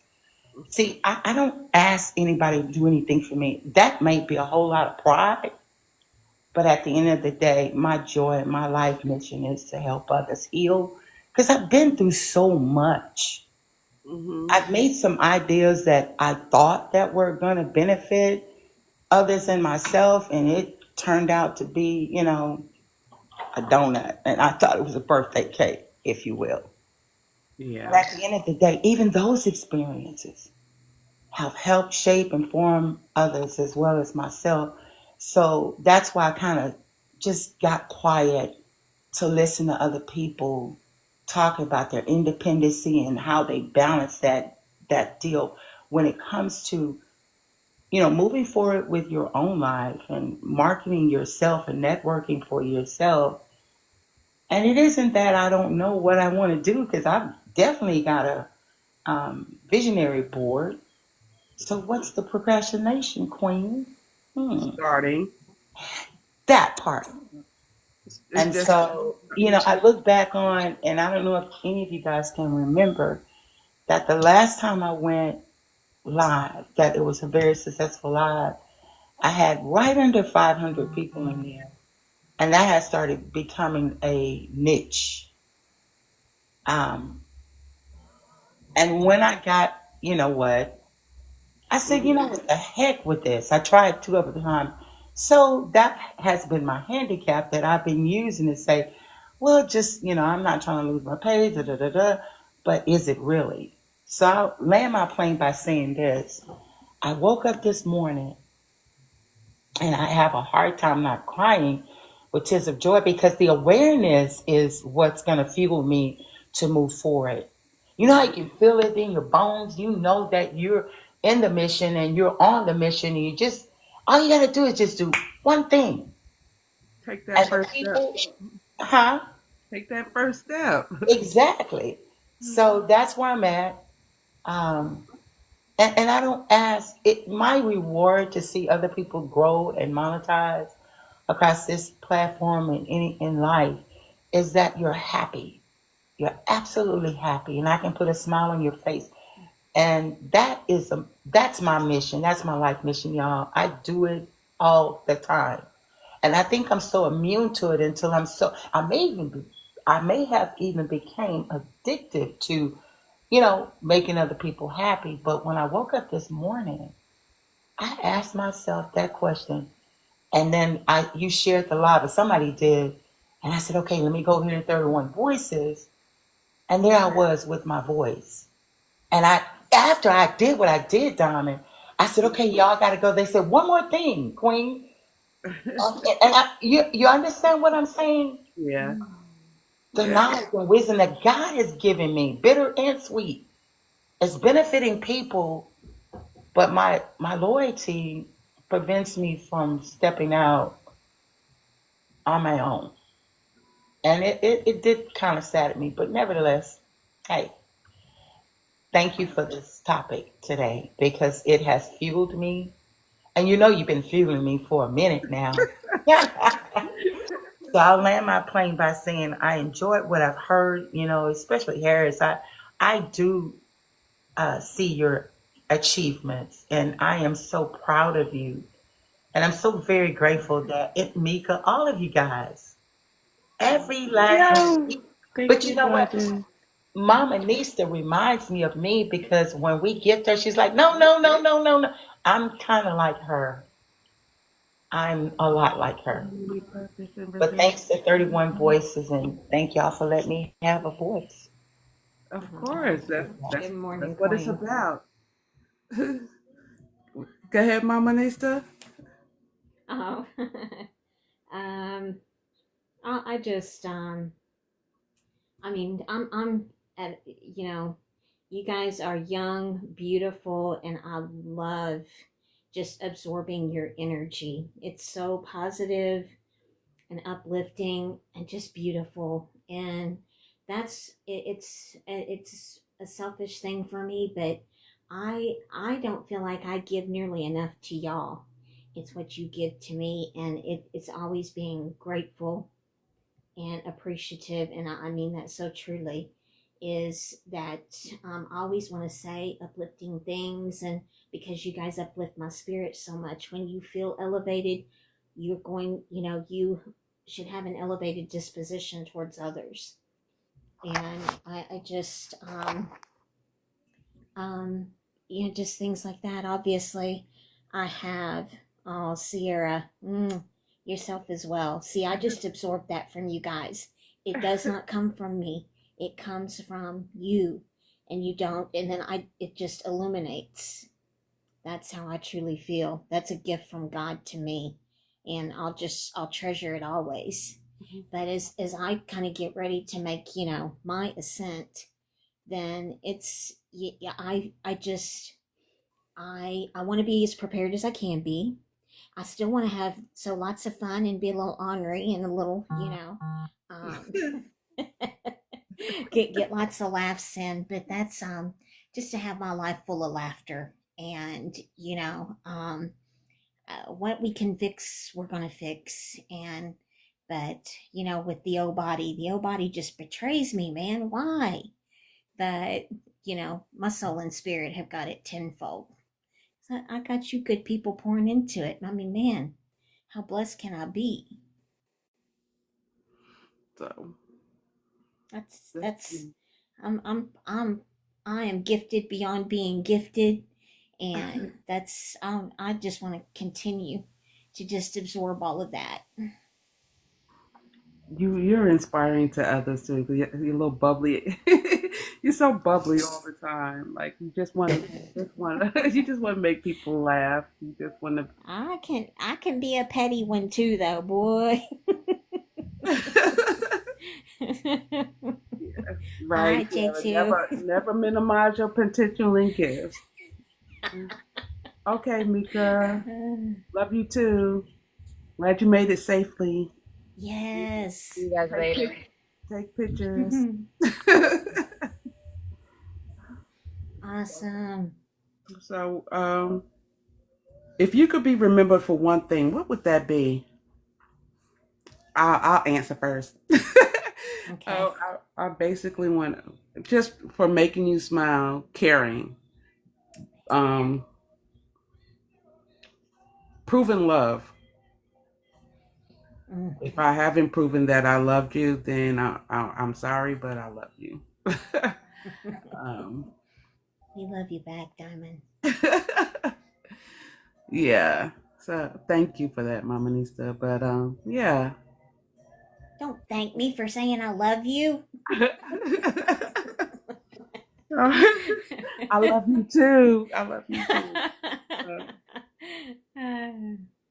See, I don't ask anybody to do anything for me. That may be a whole lot of pride, but at the end of the day, my joy and my life mission is to help others heal because I've been through so much. Mhm. I've made some ideas that I thought that were going to benefit others and myself, and it turned out to be, a donut. And I thought it was a birthday cake, if you will. But Yeah. at the end of the day, even those experiences have helped shape and form others as well as myself. So that's why I kind of just got quiet to listen to other people talk about their independency and how they balance that deal when it comes to moving forward with your own life and marketing yourself and networking for yourself. And it isn't that I don't know what I want to do because I've definitely got a visionary board. So what's the procrastination, Queen? Starting. That part. It's And just so, I look back on, and I don't know if any of you guys can remember that the last time I went live, that it was a very successful live, I had right under 500 people in there. And that has started becoming a niche. Um, and when I got, you know what, I said, what the heck with this? I tried two other times. So that has been my handicap that I've been using to say, well, just, I'm not trying to lose my pay, da da da da. But is it really? So I'll land my plane by saying this. I woke up this morning and I have a hard time not crying with tears of joy because the awareness is what's going to fuel me to move forward. You know how you can feel it in your bones? You know that you're in the mission and you're on the mission, and all you got to do is just do one thing. take And that the first step. people, huh? Take that first step. Exactly. So that's where I'm at. Um, and I don't ask it. My reward to see other people grow and monetize across this platform and in life is that you're happy. You're absolutely happy, and I can put a smile on your face. And that's my mission. That's my life mission, y'all. I do it all the time, and I think I'm so immune to it until I may have even became addicted to making other people happy. But when I woke up this morning, I asked myself that question. And then you shared the live, or somebody did. And I said, okay, let me go here to 31 Voices. And there I was with my voice. And after I did what I did, Diamond, I said, okay, y'all got to go. They said, one more thing, Queen. You understand what I'm saying? Yeah. The Yeah. knowledge and wisdom that God has given me, bitter and sweet, is benefiting people. But my loyalty prevents me from stepping out on my own. And it did kind of sadden me, but nevertheless, hey, thank you for this topic today because it has fueled me. And you know you've been fueling me for a minute now. So I'll land my plane by saying I enjoyed what I've heard, especially Harris. I do see your achievements, and I am so proud of you. And I'm so very grateful that Mika, all of you guys, every last one. Yo, But thank you you, know what? Georgia. Mama Nista reminds me of me because when we gift her, she's like, no, no, no, no, no, no. I'm kind of like her. I'm a lot like her. Only purpose and But result. thanks to 31 Voices, and thank y'all for letting me have a voice. Of course, Good morning, that's what it's Queen. about. Go ahead, Mama Nista. Oh, um, I just, I mean, I'm at, you guys are young, beautiful, and I love just absorbing your energy. It's so positive and uplifting and just beautiful. And that's it, it's a selfish thing for me, but I don't feel like I give nearly enough to y'all. It's what you give to me, and it's always being grateful and appreciative, and I mean that so truly. Is that I always want to say uplifting things, and because you guys uplift my spirit so much, when you feel elevated, you're going, you should have an elevated disposition towards others. And I just, just things like that. Obviously, I have, oh, Sierra, yourself as well. See, I just absorbed that from you guys. It does not come from me. It comes from you, and you don't. And then it just illuminates. That's how I truly feel. That's a gift from God to me, and I'll treasure it always. But as I kind of get ready to make, my ascent, then it's yeah, I just I want to be as prepared as I can be. I still want to have lots of fun and be a little ornery and a little, um, get lots of laughs in. But that's just to have my life full of laughter, and what we can fix, we're gonna fix. And but with the old body just betrays me, man. Why? But my soul and spirit have got it tenfold. So I got you good people pouring into it. I mean, man, how blessed can I be? So That's I'm I am gifted beyond being gifted, and that's I just want to continue to just absorb all of that. you're inspiring to others too. You're a little bubbly. You're so bubbly all the time. Like you just want to make people laugh. You just want to. I can be a petty one too, though, boy. All Right, right, Sarah. J2. Never minimize your potential and gifts. Okay, Mika. Love you too. Glad you made it safely. Yes. See you guys Take later. take pictures. Awesome. So, if you could be remembered for one thing, what would that be? I'll answer first. Okay. I basically want just for making you smile, caring, um, proven love. Mm. If I haven't proven that I loved you, then I'm sorry, but I love you. um, We love you back, Diamond. yeah. So thank you for that, Mama Nista. But yeah. Don't thank me for saying I love you. I love you too. I love you too.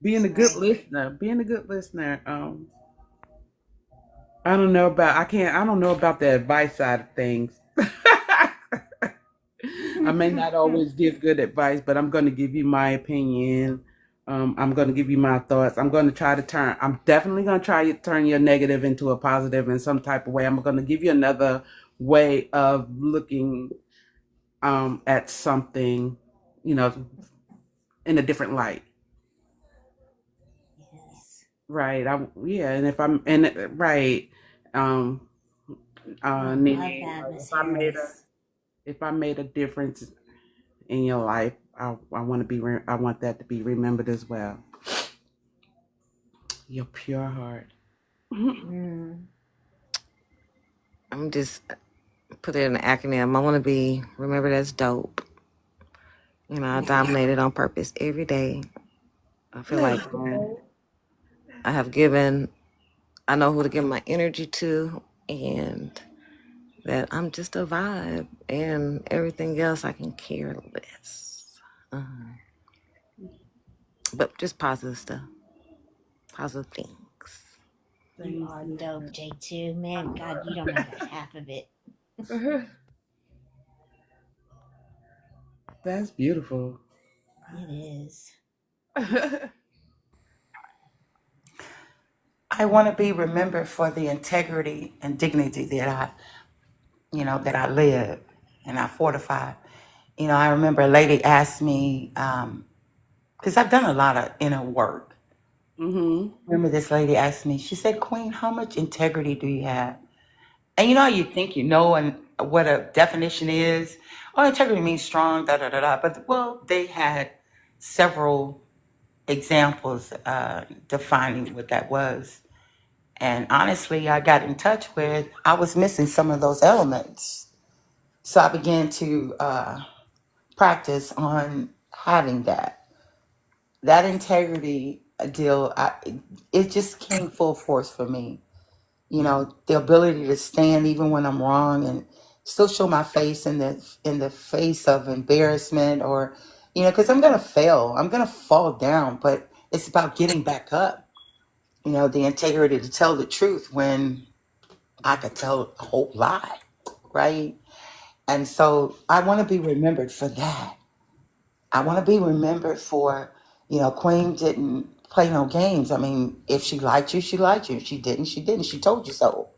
Being a good Right. listener, being a good listener. I don't know about the advice side of things. I may not always give good advice, but I'm going to give you my opinion. I'm going to give you my thoughts. I'm definitely going to try to turn your negative into a positive in some type of way. I'm going to give you another way of looking at something, you know, in a different light. Yes. Right. Yeah. And if I'm, and right. Um, I love Nene, that, like Miss Harris. if I made a difference in your life, I want to I want that to be remembered as well. Your pure heart. Mm. I'm just put it in an acronym. I want to be remembered as dope. You know, I dominated on purpose every day. I feel like I have given, I know who to give my energy to, and that I'm just a vibe, and everything else I can care less. But just positive stuff, positive things. You are dope, J2. Man, God, you don't know the half of it. That's beautiful. It is. I want to be remembered for the integrity and dignity that that I live and I fortify. I remember a lady asked me, because I've done a lot of inner work. Mm-hmm. Remember this lady asked me, she said, Queen, how much integrity do you have? And you know how you think you know and what a definition is? Oh, integrity means strong, da da da da. But well, they had several examples defining what that was. And honestly, I got in touch with, I was missing some of those elements. So I began to practice on having that integrity deal. It just came full force for me. The ability to stand even when I'm wrong and still show my face in the face of embarrassment, or because I'm gonna fail, I'm gonna fall down, but it's about getting back up. The integrity to tell the truth when I could tell a whole lie, right? And so I want to be remembered for that. I want to be remembered for, Queen didn't play no games. I mean, if she liked you, she liked you. If she didn't, she didn't. She told you so,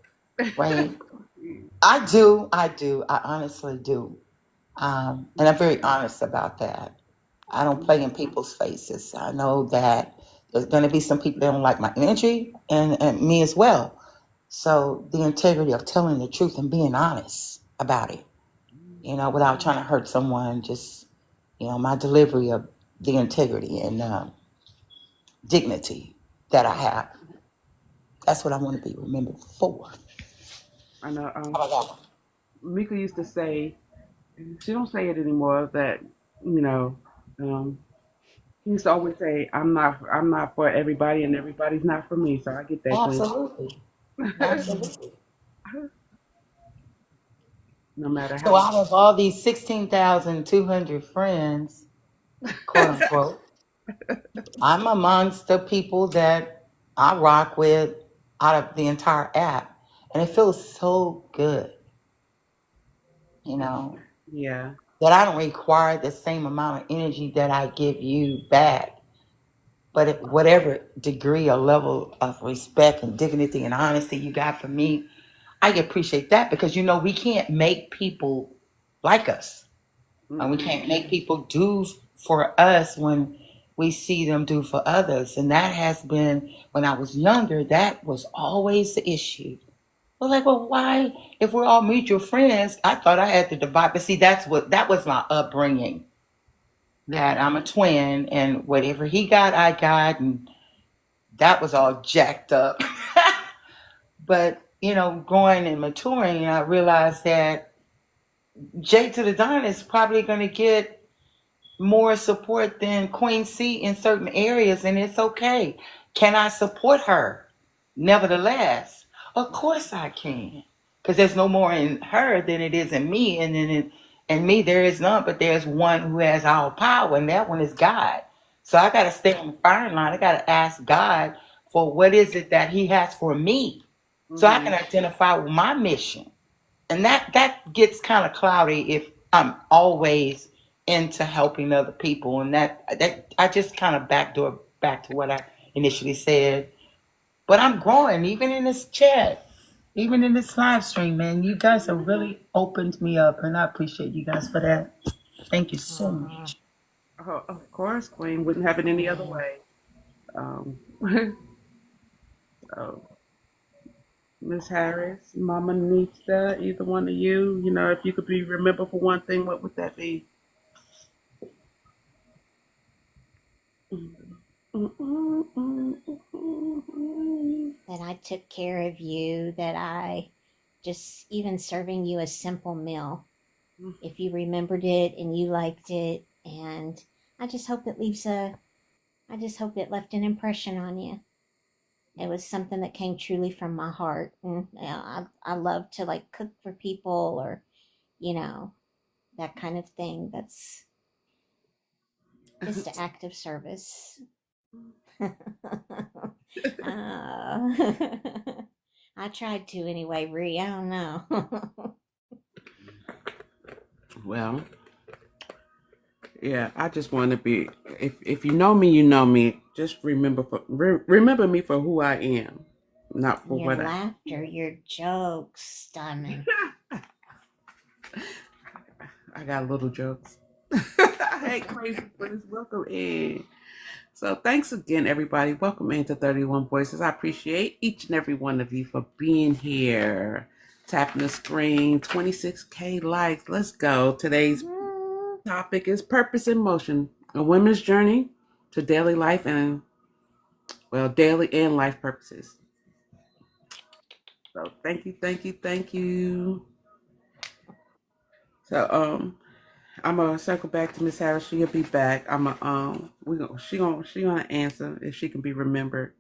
right? I do. I do. I honestly do. And I'm very honest about that. I don't play in people's faces. I know that there's going to be some people that don't like my energy and me as well. So the integrity of telling the truth and being honest about it, without trying to hurt someone, just, my delivery of the integrity and dignity that I have. That's what I want to be remembered for. I know. How about that Mika used to say, she don't say it anymore. That you know, he used to always say, I'm not for everybody, and everybody's not for me." So I get that, one? Queen. Absolutely. Absolutely. No matter So how. out of all these 16,200 friends, quote unquote, I'm amongst the people that I rock with out of the entire app. And it feels so good, you know, Yeah. that I don't require the same amount of energy that I give you back. But at whatever degree or level of respect and dignity and honesty you got for me, I appreciate that because, we can't make people like us. And we Mm-mm. can't make people do for us when we see them do for others. And that has been, when I was younger, that was always the issue. Well, like, well, why, if we're all mutual friends, I thought I had to divide. But see, that was my upbringing. That I'm a twin, and whatever he got, I got, and that was all jacked up. But, growing and maturing, I realized that Jay to the Don is probably going to get more support than Queen C in certain areas, and it's okay. Can I support her? Nevertheless, of course I can, because there's no more in her than it is in me, and then in me there is none, but there's one who has all power, and that one is God. So I got to stay on the firing line. I got to ask God for what is it that He has for me, so I can identify with my mission. And that gets kind of cloudy if I'm always into helping other people, and that I just kind of backdoor back to what I initially said. But I'm growing, even in this chat, even in this live stream, man. You guys have really opened me up, and I appreciate you guys for that. Thank you so Aw, much. Oh, of course, Queen. Wouldn't have it any other yeah. way. Um, so, Miss Harris, Mama Nista, either one of you, if you could be remembered for one thing, what would that be? That I took care of you, that I just even serving you a simple meal, if you remembered it and you liked it, and I just hope it leaves a I just hope it left an impression on you. It was something that came truly from my heart, and I love to like cook for people, or you know that kind of thing. That's just an act of service. I tried to anyway, Ree. I don't know. Well, yeah, I just want to be. If you know me, you know me. Just remember me for who I am, not for Your what laughter, your jokes, Diamond. I got little jokes. Hey, crazy friends, welcome in. So thanks again, everybody. Welcome into 31 Voices. I appreciate each and every one of you for being here. Tapping the screen, 26K likes. Let's go. Today's topic is Purpose in Motion, a women's journey to daily life and, daily and life purposes. So thank you, thank you, thank you. So I'm gonna circle back to Miss Harris. She'll be back. She gonna answer if she can be remembered.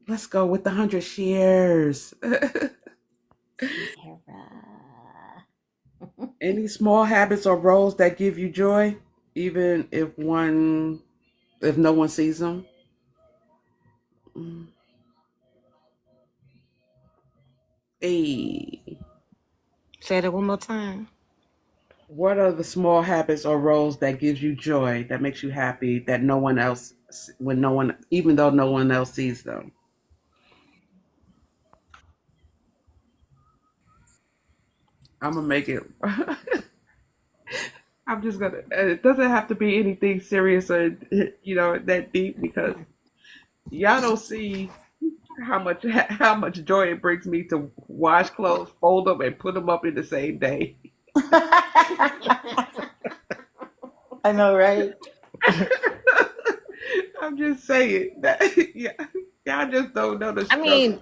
Let's go with the 100 shares. Sarah. Any small habits or roles that give you joy, even if no one sees them. Hey, Say that one more time. what are the small habits or roles that gives you joy, that makes you happy, that no one else, even though no one else sees them? I'm gonna make it. I'm just gonna. It doesn't have to be anything serious or that deep, because y'all don't see how much joy it brings me to wash clothes, fold them, and put them up in the same day. I know, right? I'm just saying that. Yeah, y'all just don't know the I struggle. mean,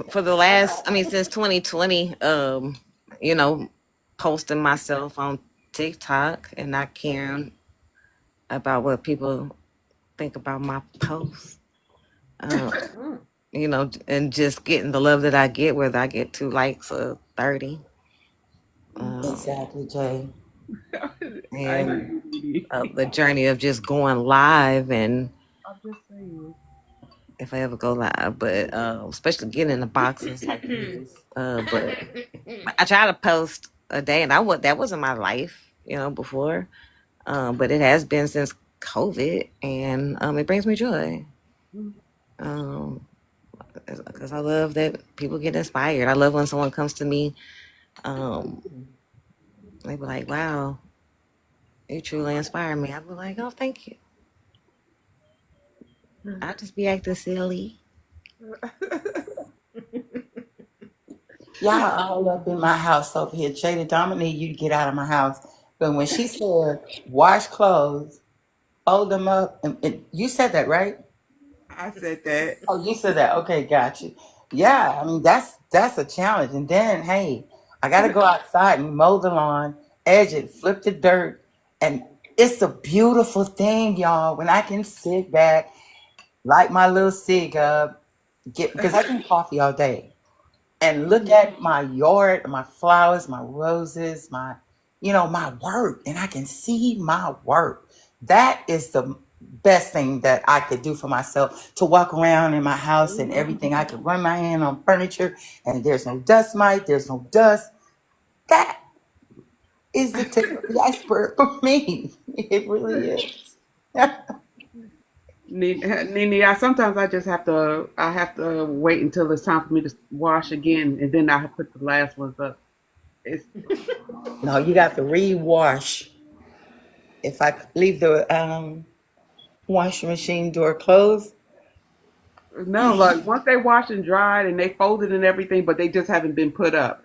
for the last, since 2020, posting myself on TikTok and not caring about what people think about my posts. And just getting the love that I get, whether I get 2 likes or 30. Exactly, Jay. And agree. the journey of just going live, and I'm just saying. if I ever go live, but especially getting in the boxes like this. But I try to post a day, and that wasn't my life, before. But it has been since COVID, and it brings me joy. Because I love that people get inspired. I love when someone comes to me, they be like, "Wow, you truly inspire me." I be like, "Oh, thank you." I just be acting silly. Y'all all up in my house over here. Jada Dominique, you to get out of my house. But when she said wash clothes, fold them up, and you said that, right? I said that. Oh, you said that. Okay, got you. Yeah, I mean that's a challenge. And then hey, I gotta go outside and mow the lawn, edge it, flip the dirt, and it's a beautiful thing, y'all. When I can sit back, light my little cig up, get because I drink coffee all day, and look at my yard, my flowers, my roses, my work, and I can see my work. That is the best thing that I could do for myself, to walk around in my house and everything. I could run my hand on furniture and there's no dust mite, there's no dust. That is the tip of the iceberg for me. It really is. Nene, sometimes I just have to wait until it's time for me to wash again, and then I put the last ones up. It's No, you got to rewash. If I leave the washing machine door closed, no, like once they washed and dried and they folded and everything, but they just haven't been put up.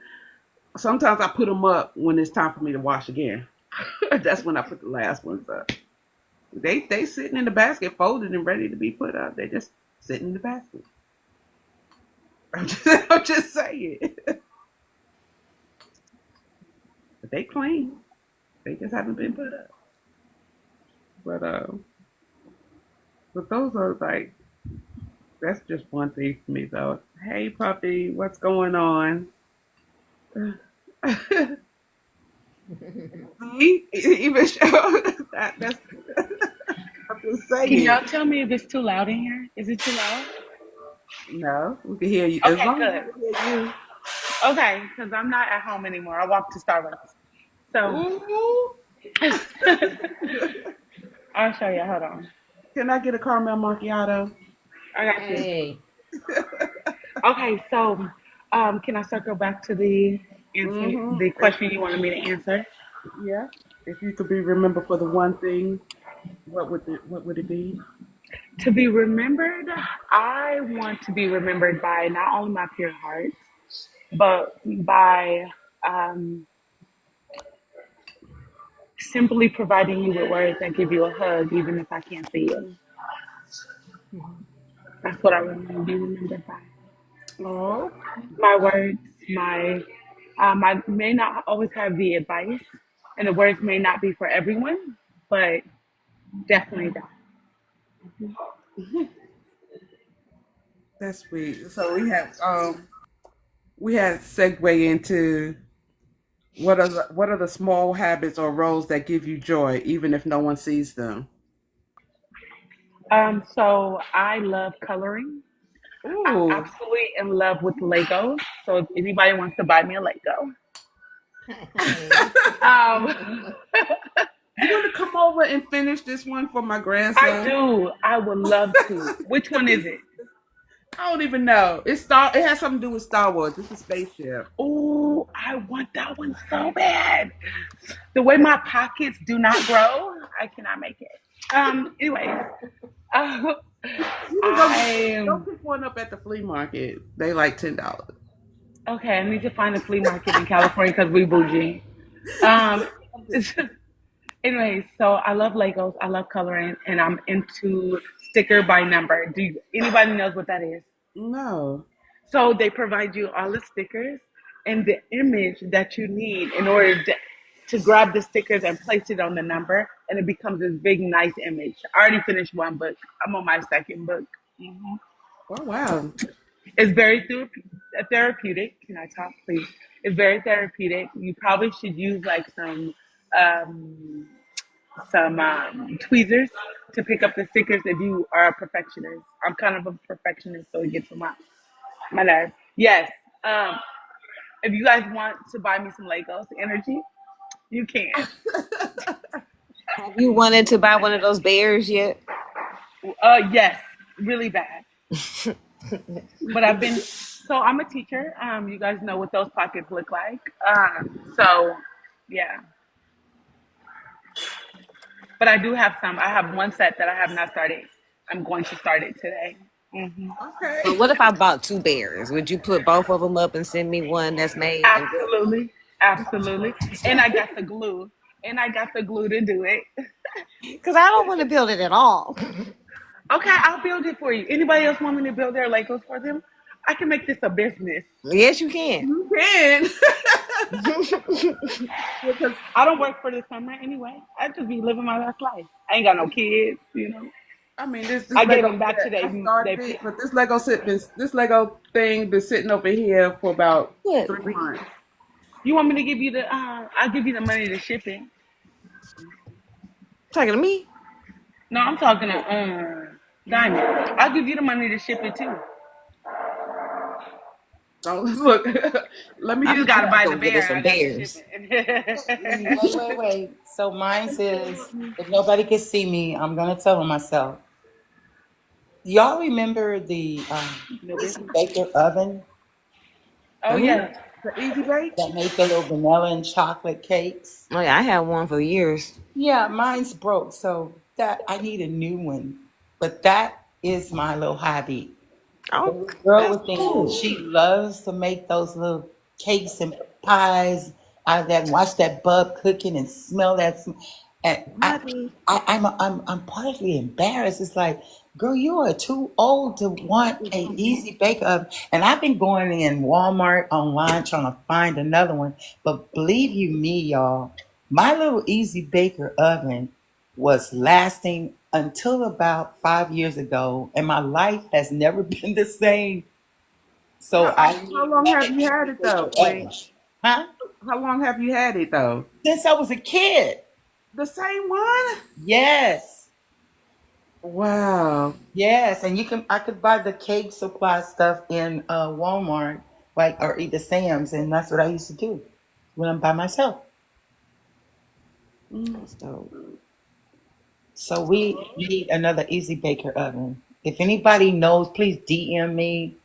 Sometimes I put them up when it's time for me to wash again. That's when I put the last ones up. They sitting in the basket, folded and ready to be put up. They just sitting in the basket. I'm just saying. But they clean. They just haven't been put up. But but those are like that's just one thing for me though. Hey puppy, what's going on? See? Even show that's I'm just Can saying. y'all tell me if it's too loud in here? Is it too loud? No, we can hear you. As Okay, long as good. we can hear Okay, because I'm not at home anymore. I walked to Starbucks. So you. I'll show you. Hold on. Can I get a caramel macchiato? I got you. Hey. Okay, so can I circle back to the answer, Mm-hmm. the question you wanted me to answer? Yeah. If you could be remembered for the one thing, what would it be? To be remembered, I want to be remembered by not only my pure heart, but by um, simply providing you with words that give you a hug, even if I can't see you. That's what I want to be remembered by. Oh, My words, I may not always have the advice, and the words may not be for everyone, but definitely that. that's sweet. So we had segue into what are the small habits or roles that give you joy, even if no one sees them. So I love coloring. I'm Ooh, absolutely in love with Legos. So if anybody wants to buy me a Lego, Hey. um, you want to come over and finish this one for my I grandson? do. I would love to. Which The one is piece. it? I don't even know. It has something to do with Star Wars. It's a spaceship. Oh, I want that one so bad. The way my pockets do not grow, I cannot make it. Anyways, uh, You can go I pick one up at the flea market. They like $10. okay. I need to find a flea market in California because we bougie. Um, anyways, so I love Legos. I love coloring, and I'm into sticker by number. Anybody knows what that is? No. So they provide you all the stickers and the image that you need in order to grab the stickers and place it on the number, and it becomes this big, nice image. I already finished one book. I'm on my second book. Oh wow. It's very therapeutic. Can I talk, please? It's very therapeutic. You probably should use like um, some tweezers to pick up the stickers if you are a perfectionist. I'm kind of a perfectionist, so it gets on my nerves. Yes. Um, if you guys want to buy me some Legos energy, you can. Have you wanted to buy one of those bears yet? Yes, really bad. But I've been so I'm a teacher. You guys know what those pockets look like. So yeah. But I do have some. I have one set that I have not started. I'm going to start it today. But Okay. what if I bought two bears? Would you put both of them up and send me one that's made? Absolutely, absolutely. And I got the glue. And I got the glue to do it. Because I don't want to build it at all. Okay, I'll build it for you. Anybody else want me to build their Legos for them? I can make this a business. Yes, you can. You can. Because I don't work for the summer anyway. I just be living my best life. I ain't got no kids, you know. I mean, this I gave Lego them back set. today. I started They it, but this Lego thing been sitting over here for about Good. 3 months. You want me to give you the? I'll give you the money to ship it. Talking to me? No, I'm talking to Diamond. I'll give you the money to ship it too. Don't look. Let me You get just a gotta check. buy the Go get us bear. some I got the bears. shipping. Wait. So mine says, if nobody can see me, I'm gonna tell them myself. Y'all remember the No Easy business. Baker oven Oh Hmm. yes. The easy bake. that made the little vanilla and chocolate cakes? Oh yeah, I had one for years. Yeah, mine's broke, so that I need a new one. But that is my little hobby. The Oh, little girl that's within me, cool. she loves to make those little cakes and pies out of that and watch that bub cooking and smell that. And Bobby. I'm partly embarrassed. It's like, girl, you are too old to want a easy bake oven. And I've been going in Walmart online trying to find another one. But believe you me, y'all, my little easy baker oven was lasting until about 5 years ago, and my life has never been the same. So I How need long another have you had easy it though, baker Queen? oven. Huh? How long have you had it though? Since I was a kid. The same one? Yes. Wow. Yes, and I could buy the cake supply stuff in Walmart, like or either Sam's, and that's what I used to do when I'm by myself. Mm. That's dope. So we need another easy baker oven. If anybody knows, please DM me.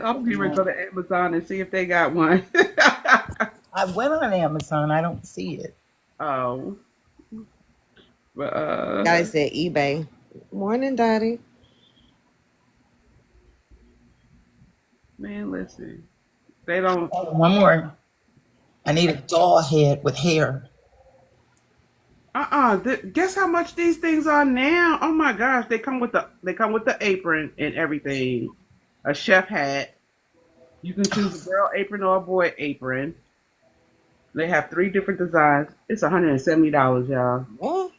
I'm going to go to Amazon and see if they got one. I went on Amazon. I don't see it. Oh, but Dottie said eBay. Morning, Dottie. man, listen, they don't. Oh, one more. I need a doll head with hair. Guess how much these things are now? Oh my gosh, they come with the apron and everything. A chef hat. You can choose a girl apron or a boy apron. They have 3 different designs. It's $170, y'all. What?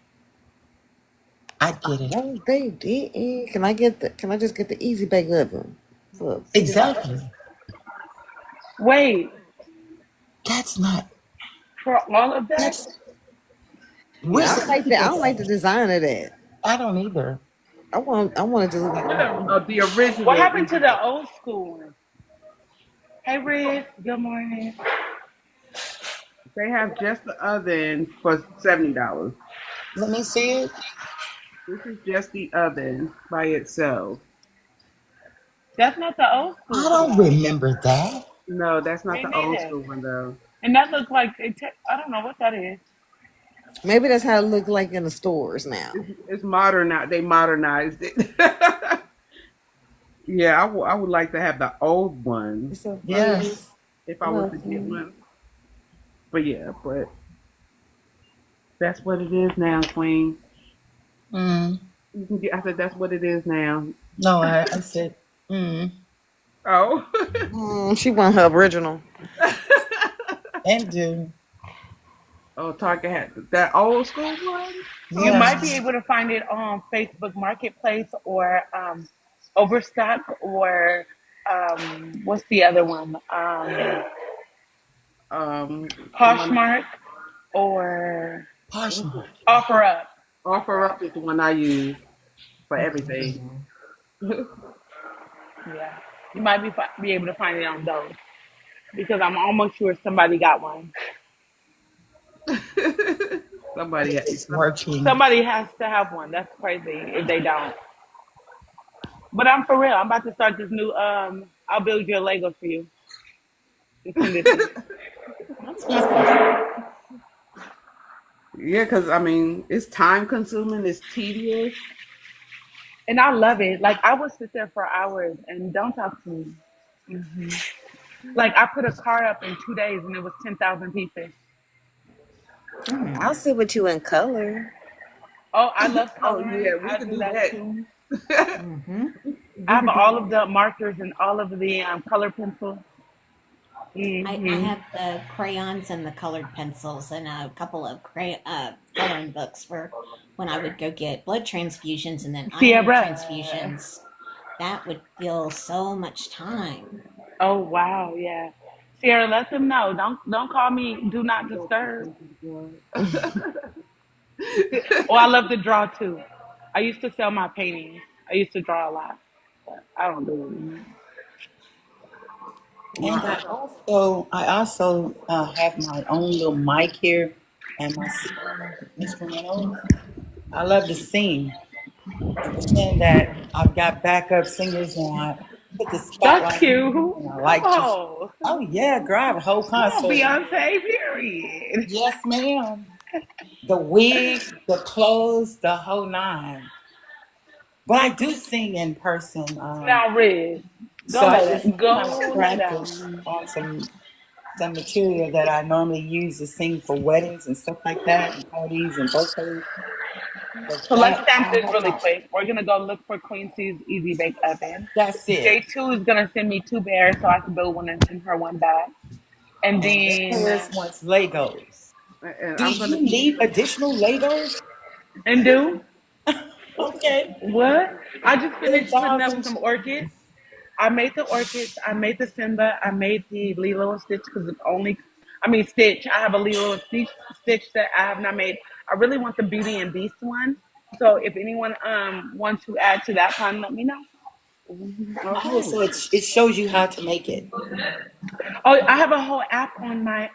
I get it. No, they didn't. Can I get the? Can I just get the easy bake oven for Exactly. $50? Wait, That's not. for all of that? That's. Yeah, Where's I the don't like that. I don't like the 50%? design of that. I don't either. I want to just. The What original. happened to the old school one? Hey, Riz. Good morning. They have just the oven for $70. Let me see it. This is just the oven by itself. That's not the old I school one, don't though. remember that. No, that's not Me the old neither. school one though. And that looks like I don't know what that is. Maybe that's how it look like in the stores now. It's modern now. They modernized it. Yeah, I would like to have the old one It's so funny. Yes. if I was to get Welcome. one. But yeah, but that's what it is now, Queen. Mm. You can get. I said that's what it is now. No, I said, Oh. She want her original. and do. Oh, Target had that old school one. You Oh, might be Yes. able to find it on Facebook Marketplace or Overstock or what's the other one? the one Poshmark or Poshmark. OfferUp. OfferUp is the one I use for everything. Yeah, you might be able to find it on those because I'm almost sure somebody got one. Somebody had It's working. Somebody has to have one. That's crazy if they don't. But I'm for real. I'm about to start this new. I'll build your Lego for you and send it to you. Yeah, because I mean, it's time consuming, it's tedious. And I love it. Like I would sit there for hours and don't talk to me. Like I put a car up in 2 days and it was 10,000 pieces. I'll sit with you in color. Oh, I love Oh coloring. yeah, we I could do do that that. too. I We have could all do of the markers and all of the color pencils. I Hmm. have the crayons and the colored pencils and a couple of coloring books for when I would go get blood transfusions and then iron Sierra. transfusions. That would fill so much time. Oh wow, yeah. Sierra, let them know. Don't call me. Do not disturb. Oh, I love to draw too. I used to sell my paintings. I used to draw a lot, but I don't do it anymore. And I also have my own little mic here and my singing instrumentals. I love to sing. And being that I've got backup singers and I put the That's spotlight on cute. them and I like to, Oh, oh yeah, girl, I have a whole come on, concert. Beyonce, period. Yes, ma'am. The wig, the clothes, the whole nine. But I do sing in person. Now, Riz, So go I lay just down. kind of Go lay practice down. on some material that I normally use to sing for weddings and stuff like that, and parties and birthdays. But So let's that stamp I this have really not. quick. We're gonna go look for Queen C's Easy Bake Oven. That's it. J2 is gonna send me 2 bears so I can build one and send her one back. And And Miss then Paris wants Legos. And Do I'm gonna you need additional Legos? and do Okay. what? I just finished putting up 8,000. some orchids. I made the orchids. I made the Simba. I made the Lilo and Stitch because it's only, I mean Stitch. I have a Lilo and Stitch that I have not made. I really want the Beauty and Beast one. So if anyone wants to add to that one, let me know. Oh, Okay. so it shows you how to make it. Oh, I have a whole app on my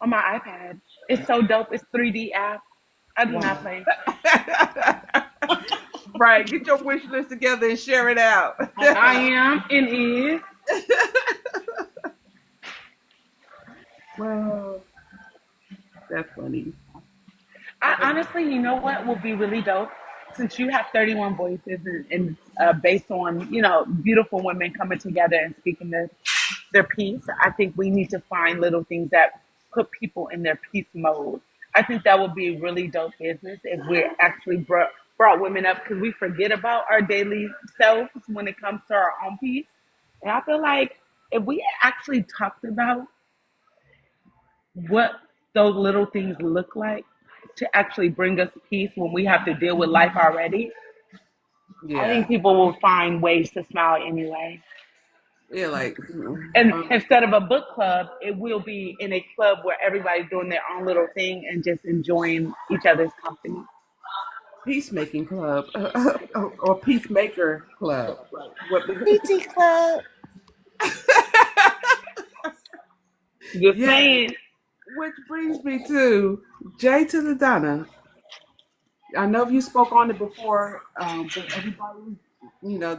iPad. It's so dope. It's 3D app. I do not Wow. play. Right. Get your wish list together and share it out. I am and is. Well, that's funny. I honestly, you know what will be really dope? Since you have 31 voices and based on, beautiful women coming together and speaking their piece, I think we need to find little things that put people in their peace mode. I think that would be really dope business if we actually brought women up because we forget about our daily selves when it comes to our own peace. And I feel like if we actually talked about what those little things look like to actually bring us peace when we have to deal with life already, I Yeah. think people will find ways to smile anyway. Yeah, like And instead of a book club, it will be in a club where everybody's doing their own little thing and just enjoying each other's company. peacemaking club or peacemaker club. What? PT Club. Just Yeah. saying. Which brings me to Jay to the Donna. I know you spoke on it before, but everybody,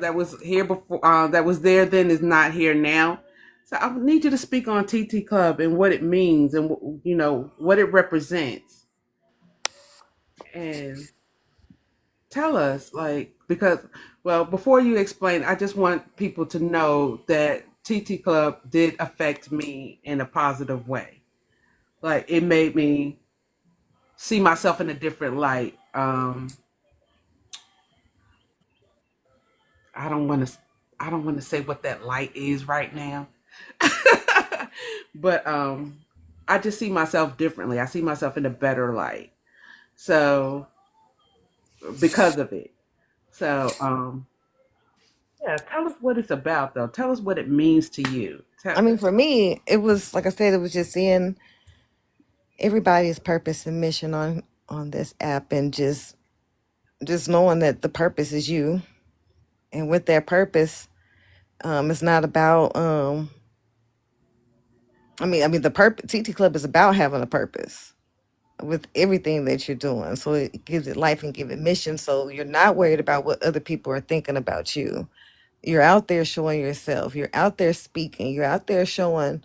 that was here before, that was there then is not here now. So I need you to speak on TT Club and what it means and what it represents, and tell us, like, because, well, before you explain, I just want people to know that TT Club did affect me in a positive way. Like, it made me see myself in a different light. I don't want to. I don't want to say what that light is right now, but I just see myself differently. I see myself in a better light. So because of it. So yeah, tell us what it's about, though. Tell us what it means to you. I mean, for me, it was like I said, it was just seeing everybody's purpose and mission on this app, and just knowing that the purpose is you, and with that purpose, it's not about. I mean, the purpose. TT Club is about having a purpose with everything that you're doing. So it gives it life and give it mission. So you're not worried about what other people are thinking about you. You're out there showing yourself. You're out there speaking. You're out there showing,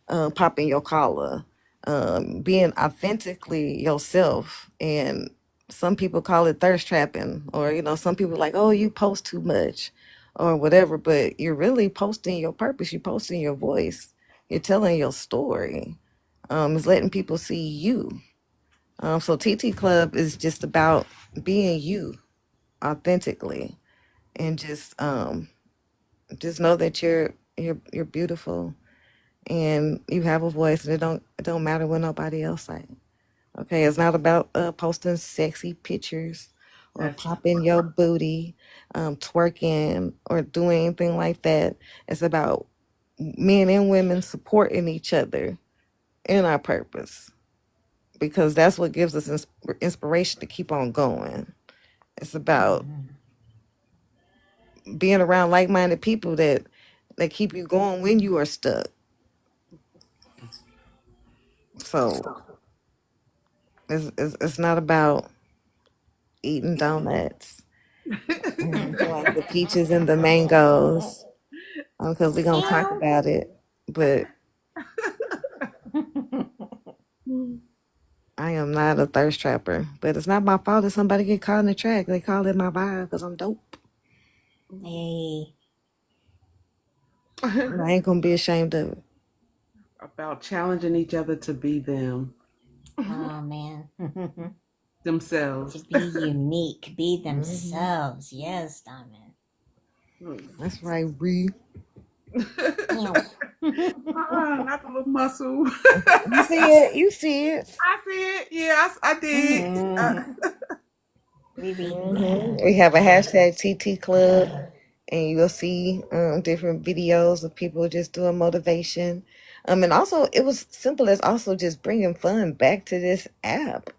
popping your collar, being authentically yourself. And some people call it thirst trapping, or some people like, oh, you post too much, or whatever. But you're really posting your purpose. You're posting your voice. You're telling your story. It's letting people see you. So TT Club is just about being you authentically, and just know that you're beautiful, and you have a voice, and it don't matter what nobody else say. Okay, it's not about posting sexy pictures or That's popping your booty, twerking or doing anything like that. It's about men and women supporting each other in our purpose, because that's what gives us inspiration to keep on going. It's about being around like-minded people that keep you going when you are stuck. So it's not about eating donuts, like the peaches and the mangoes, because we're gonna talk Meow. about it. But I am not a thirst trapper. But it's not my fault if somebody get caught in the track. They call it my vibe because I'm dope. Hey. And I ain't gonna be ashamed of it. About challenging each other to be Oh man. themselves. To be unique, be themselves. Yes, Diamond. That's right, Bree. Meow. Not the little muscle. You see it? You see it? I see it. Yeah, I did. We have a hashtag TT Club, and you'll see different videos of people just doing motivation. And also, it was simple as also just bringing fun back to this app.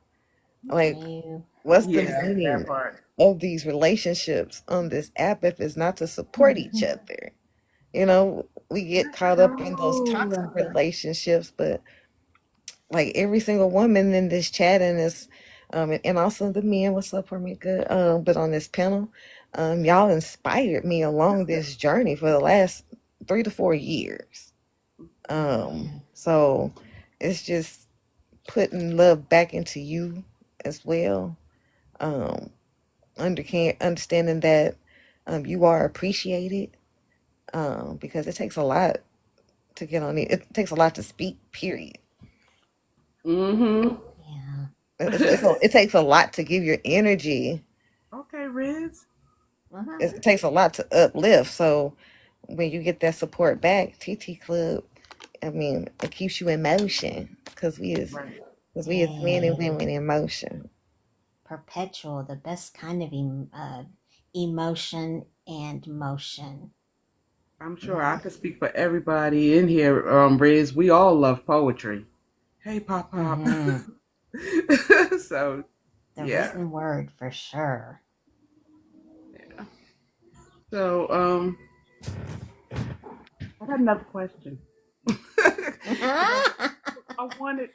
Like, Meow. what's the Yeah, that meaning part. of these relationships on this app if it's not to support each other? You know, we get caught up in those toxic relationships, but like every single woman in this chat and this and also the men, what's up for me good, but on this panel, y'all inspired me along this journey for the last 3 to 4 years. So it's just putting love back into you as well. Understanding that you are appreciated, because it takes a lot to get on it. It takes a lot to speak, period. Mm-hmm. Yeah. It takes a lot to give your energy. Okay, Riz. It takes a lot to uplift. So when you get that support back, TT Club, I mean, it keeps you in motion because Right. we as men and women in motion. Perpetual, the best kind of emotion and motion. I'm sure I could speak for everybody in here, Riz. We all love poetry. Hey, Pop Pop. So, The yeah. written word for sure. Yeah. So, I got another question. I wanted,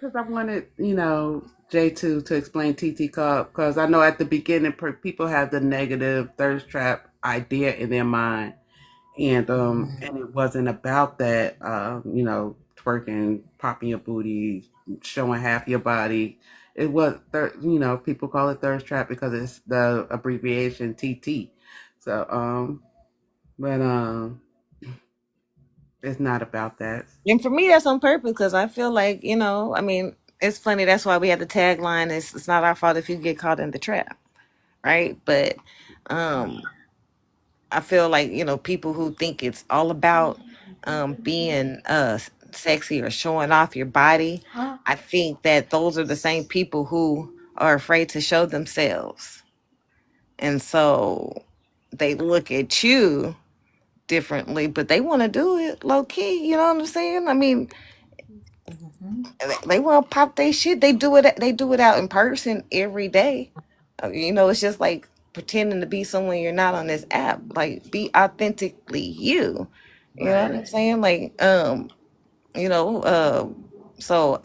J2 to explain TT Cup because I know at the beginning people have the negative thirst trap idea in their mind, and it wasn't about that. Twerking, popping your booty, showing half your body. It was, people call it thirst trap because it's the abbreviation TT. So, but it's not about that. And for me, that's on purpose because I feel like, I mean, it's funny. That's why we have the tagline, it's not our fault if you get caught in the trap. Right. But I feel like, people who think it's all about being sexy or showing off your body, I think that those are the same people who are afraid to show themselves. And so they look at you differently, but they want to do it low key. You know what I'm saying? I mean, they want to pop their shit. They do it. They do it out in person every day. It's just like pretending to be someone you're not on this app. Like, be authentically you. You know what I'm saying? Like, so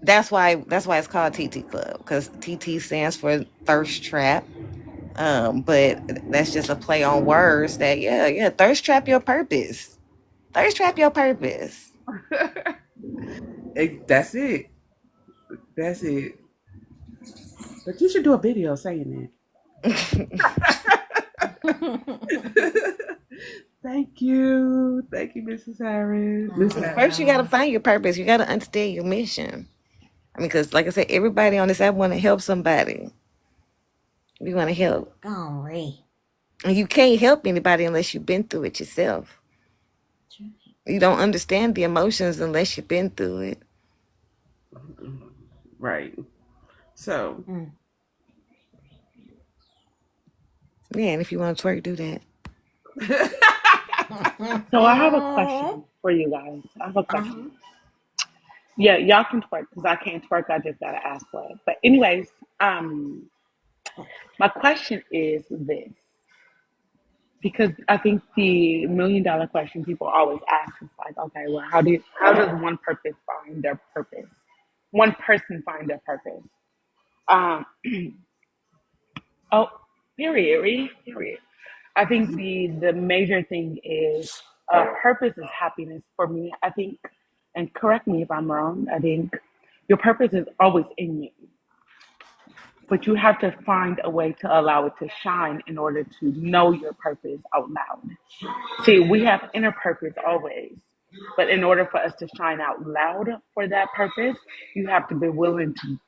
that's why it's called TT Club, because TT stands for thirst trap. But that's just a play on words that thirst trap your purpose. Thirst trap your purpose. That's it. That's it. But you should do a video saying that. Thank you. Thank you, Mrs. Harris. Miss Harris. First, you got to find your purpose. You got to understand your mission. I mean, because like I said, everybody on this app want to help somebody. We want to help. Golly. And you can't help anybody unless you've been through it yourself. You don't understand the emotions unless you've been through it. Right. So. Yeah, and if you want to twerk, do that. So I have a question for you guys. I have a question. Yeah, y'all can twerk because I can't twerk. I just gotta ask for it. But anyways, my question is this: because I think the $1 million question people always ask is like, okay, well, how does one purpose find their purpose? One person find their purpose. Um, oh, period. I think the major thing is purpose is happiness for me. I think, and correct me if I'm wrong. I think your purpose is always in you, but you have to find a way to allow it to shine in order to know your purpose out loud. See, we have inner purpose always, but in order for us to shine out loud for that purpose, you have to be willing to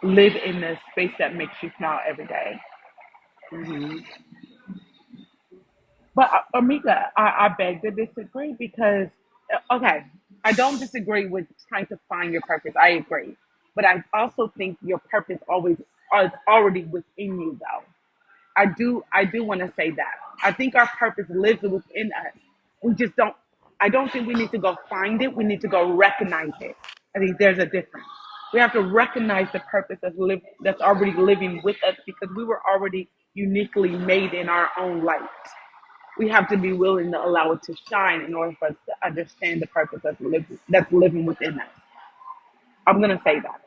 live in the space that makes you smile every day. Hmm. But Amika, I beg to disagree because, okay, I don't disagree with trying to find your purpose. I agree. But I also think your purpose always is already within you, though. I do want to say that. I think our purpose lives within us. We just don't. I don't think we need to go find it. We need to go recognize it. I think there's a difference. We have to recognize the purpose that's already living with us because we were already uniquely made in our own light. We have to be willing to allow it to shine in order for us to understand the purpose that's living within us. I'm gonna say that.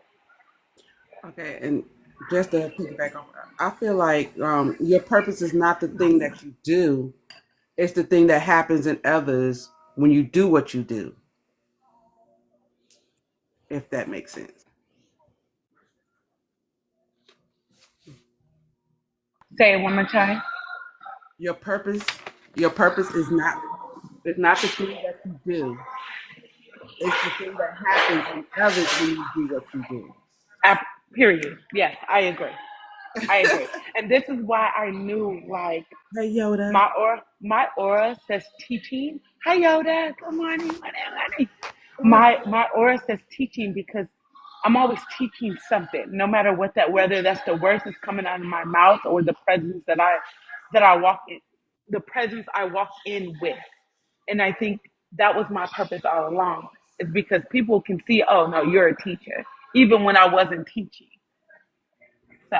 Okay, and just to piggyback off, I feel like your purpose is not the thing that you do; it's the thing that happens in others when you do what you do. If that makes sense. Say it one more time. Your purpose, your purpose is not the thing that you do; it's the thing that happens in others when you do what you do. Ap- Period. Yes, I agree. I agree. And this is why I knew like Hey Yoda. my aura says teaching. Hi Yoda, good morning. Morning. My aura says teaching because I'm always teaching something, no matter what that whether that's the words that's coming out of my mouth or the presence that I walk in, the presence I walk in with. And I think that was my purpose all along. Is because people can see, oh no, you're a teacher, even when I wasn't teaching. So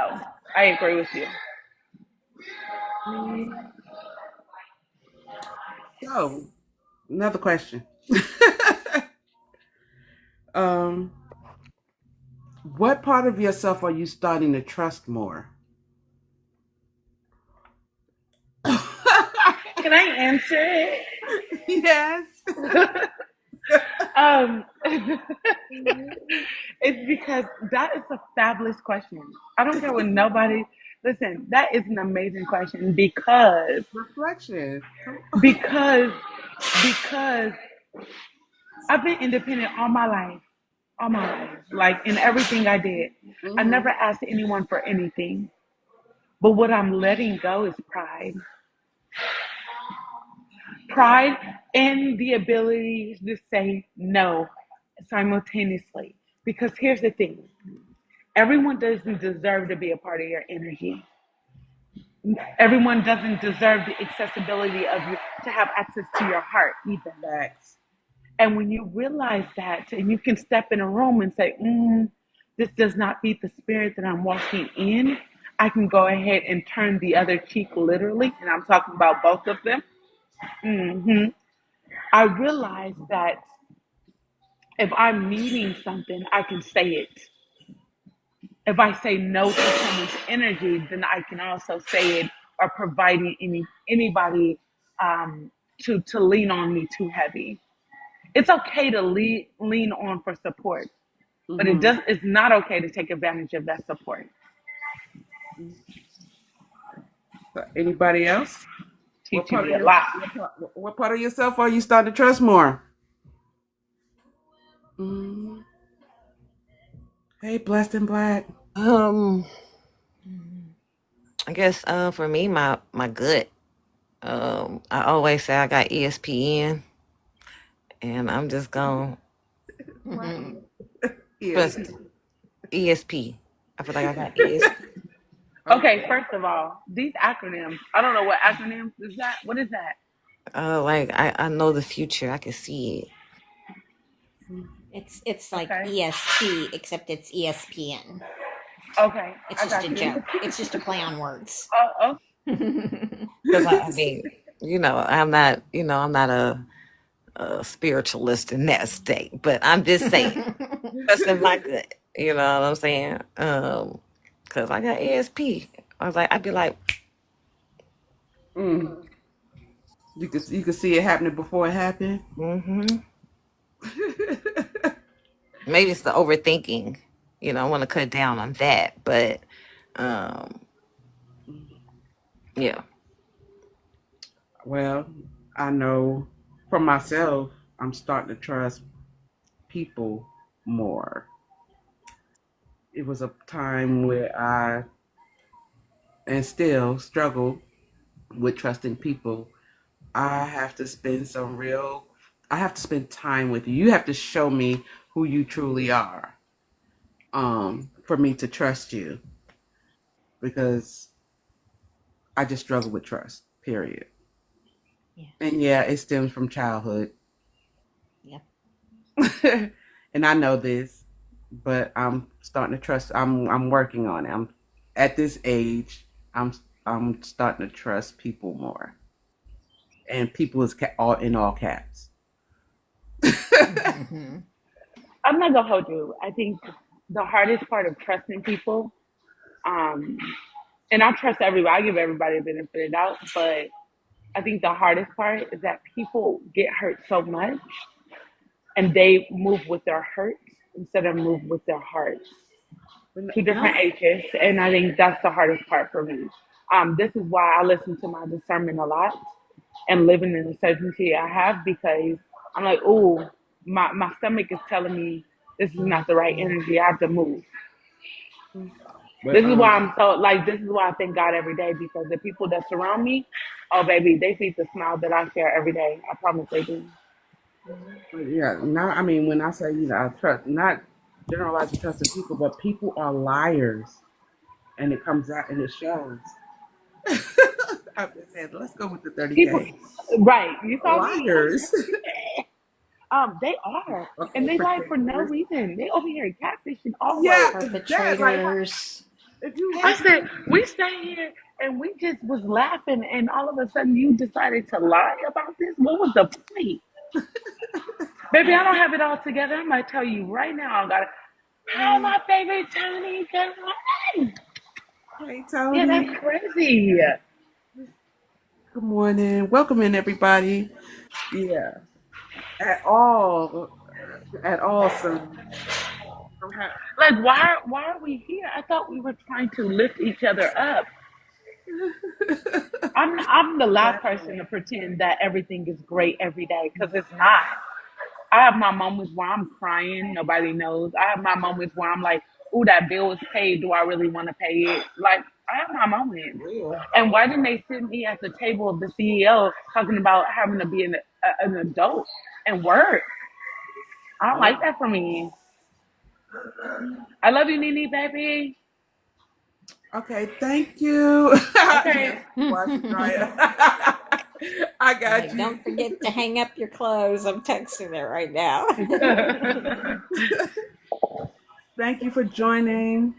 I agree with you. So another question. um, what part of yourself are you starting to trust more? Can I answer it? Yes. um, it's because that is a fabulous question. I don't care what nobody. Listen, that is an amazing question Reflection. Come on. because because I've been independent all my life, like in everything I did. I never Hmm. asked anyone for anything. But what I'm letting go is pride and the ability to say no simultaneously. Because here's the thing, everyone doesn't deserve to be a part of your energy. Everyone doesn't deserve the accessibility of you to have access to your heart either. Facts. And when you realize that, and you can step in a room and say, this does not beat the spirit that I'm walking in, I can go ahead and turn the other cheek literally, and I'm talking about both of them. hmm I realize that if I'm needing something, I can say it. If I say no to someone's energy, then I can also say it or providing anybody to lean on me too heavy. It's okay to lean on for support, but Hmm. it's not okay to take advantage of that support. Anybody else? What Teaching part of me a your lot. what part of yourself are you starting to trust more? Hmm. Hey, blessed and black. Um, I guess for me, my gut. I always say I got ESPN, and I'm just gonna Wow. Yes. trust ESP. I feel like I got ESP. Okay, Okay. first of all, these acronyms, I don't know what acronyms is that. What is that? Like I know the future. I can see it. It's like Okay. ESP, except it's ESPN. Okay, It's I just a got you. joke. It's just a play on words. Oh, Because I mean, I'm not a spiritualist in that state, but I'm just saying, trusting my gut. You know what I'm saying? Cause I got ASP. I'd be like, Mm. You could see it happening before it happened. mm-hmm. Maybe it's the overthinking. I want to cut down on that, but um, yeah. Well, I know for myself, I'm starting to trust people more. It was a time where I, and still struggle with trusting people. I have to spend I have to spend time with you. You have to show me who you truly are, for me to trust you, because I just struggle with trust, period. Yeah. And yeah, it stems from childhood. Yeah. And I know this, but I'm starting to trust. I'm working on it. I'm at this age. I'm starting to trust people more, and people is all in all caps. Mm-hmm. I'm not gonna hold you. I think the hardest part of trusting people, um, and I trust everybody. I give everybody a benefit of the doubt, but I think the hardest part is that people get hurt so much, and they move with their hurts instead of move with their hearts. Two different No, ages, and I think that's the hardest part for me. This is why I listen to my discernment a lot and living in the certainty I have, because I'm like, oh, my stomach is telling me this is not the right energy. I have to move. but This is why I'm so like. This is why I thank God every day, because the people that surround me, oh baby, they see the smile that I share every day. I promise they do. but yeah, now I mean, when I say I trust, not generalizing trusting people, but people are liars, and it comes out and it shows. I've been saying, let's go with the People, 30K. right? You saw me. Liars. They are, and Okay, they lie for no pretenders. reason. They over here catfishing all Yeah, work. that like Perpetrators. if you I said we stay here and we just was laughing, and all of a sudden you decided to lie about this. What was the point, baby? I don't have it all together. I'm gonna tell you right now. I got it. Hi, my favorite Tony. Good morning. hey Yeah, Tony, that's crazy. good morning, welcome in everybody. Yeah, at all, at all, son. Like, why are we here? I thought we were trying to lift each other up. I'm the last person Exactly. to pretend that everything is great every day, because it's not. I have my moments where I'm crying, nobody knows. I have my moments where I'm like, "Ooh, that bill is paid. Do I really want to pay it?" Like, I have my moments. Real. And why didn't they sit me at the table of the CEO talking about having to be an adult and work? I don't Yeah. like that for me. I love you, Nene, baby. Okay, thank you. Okay. Yes, wash and dryer. I got Like, you. don't forget to hang up your clothes. I'm texting it right now. Thank you for joining.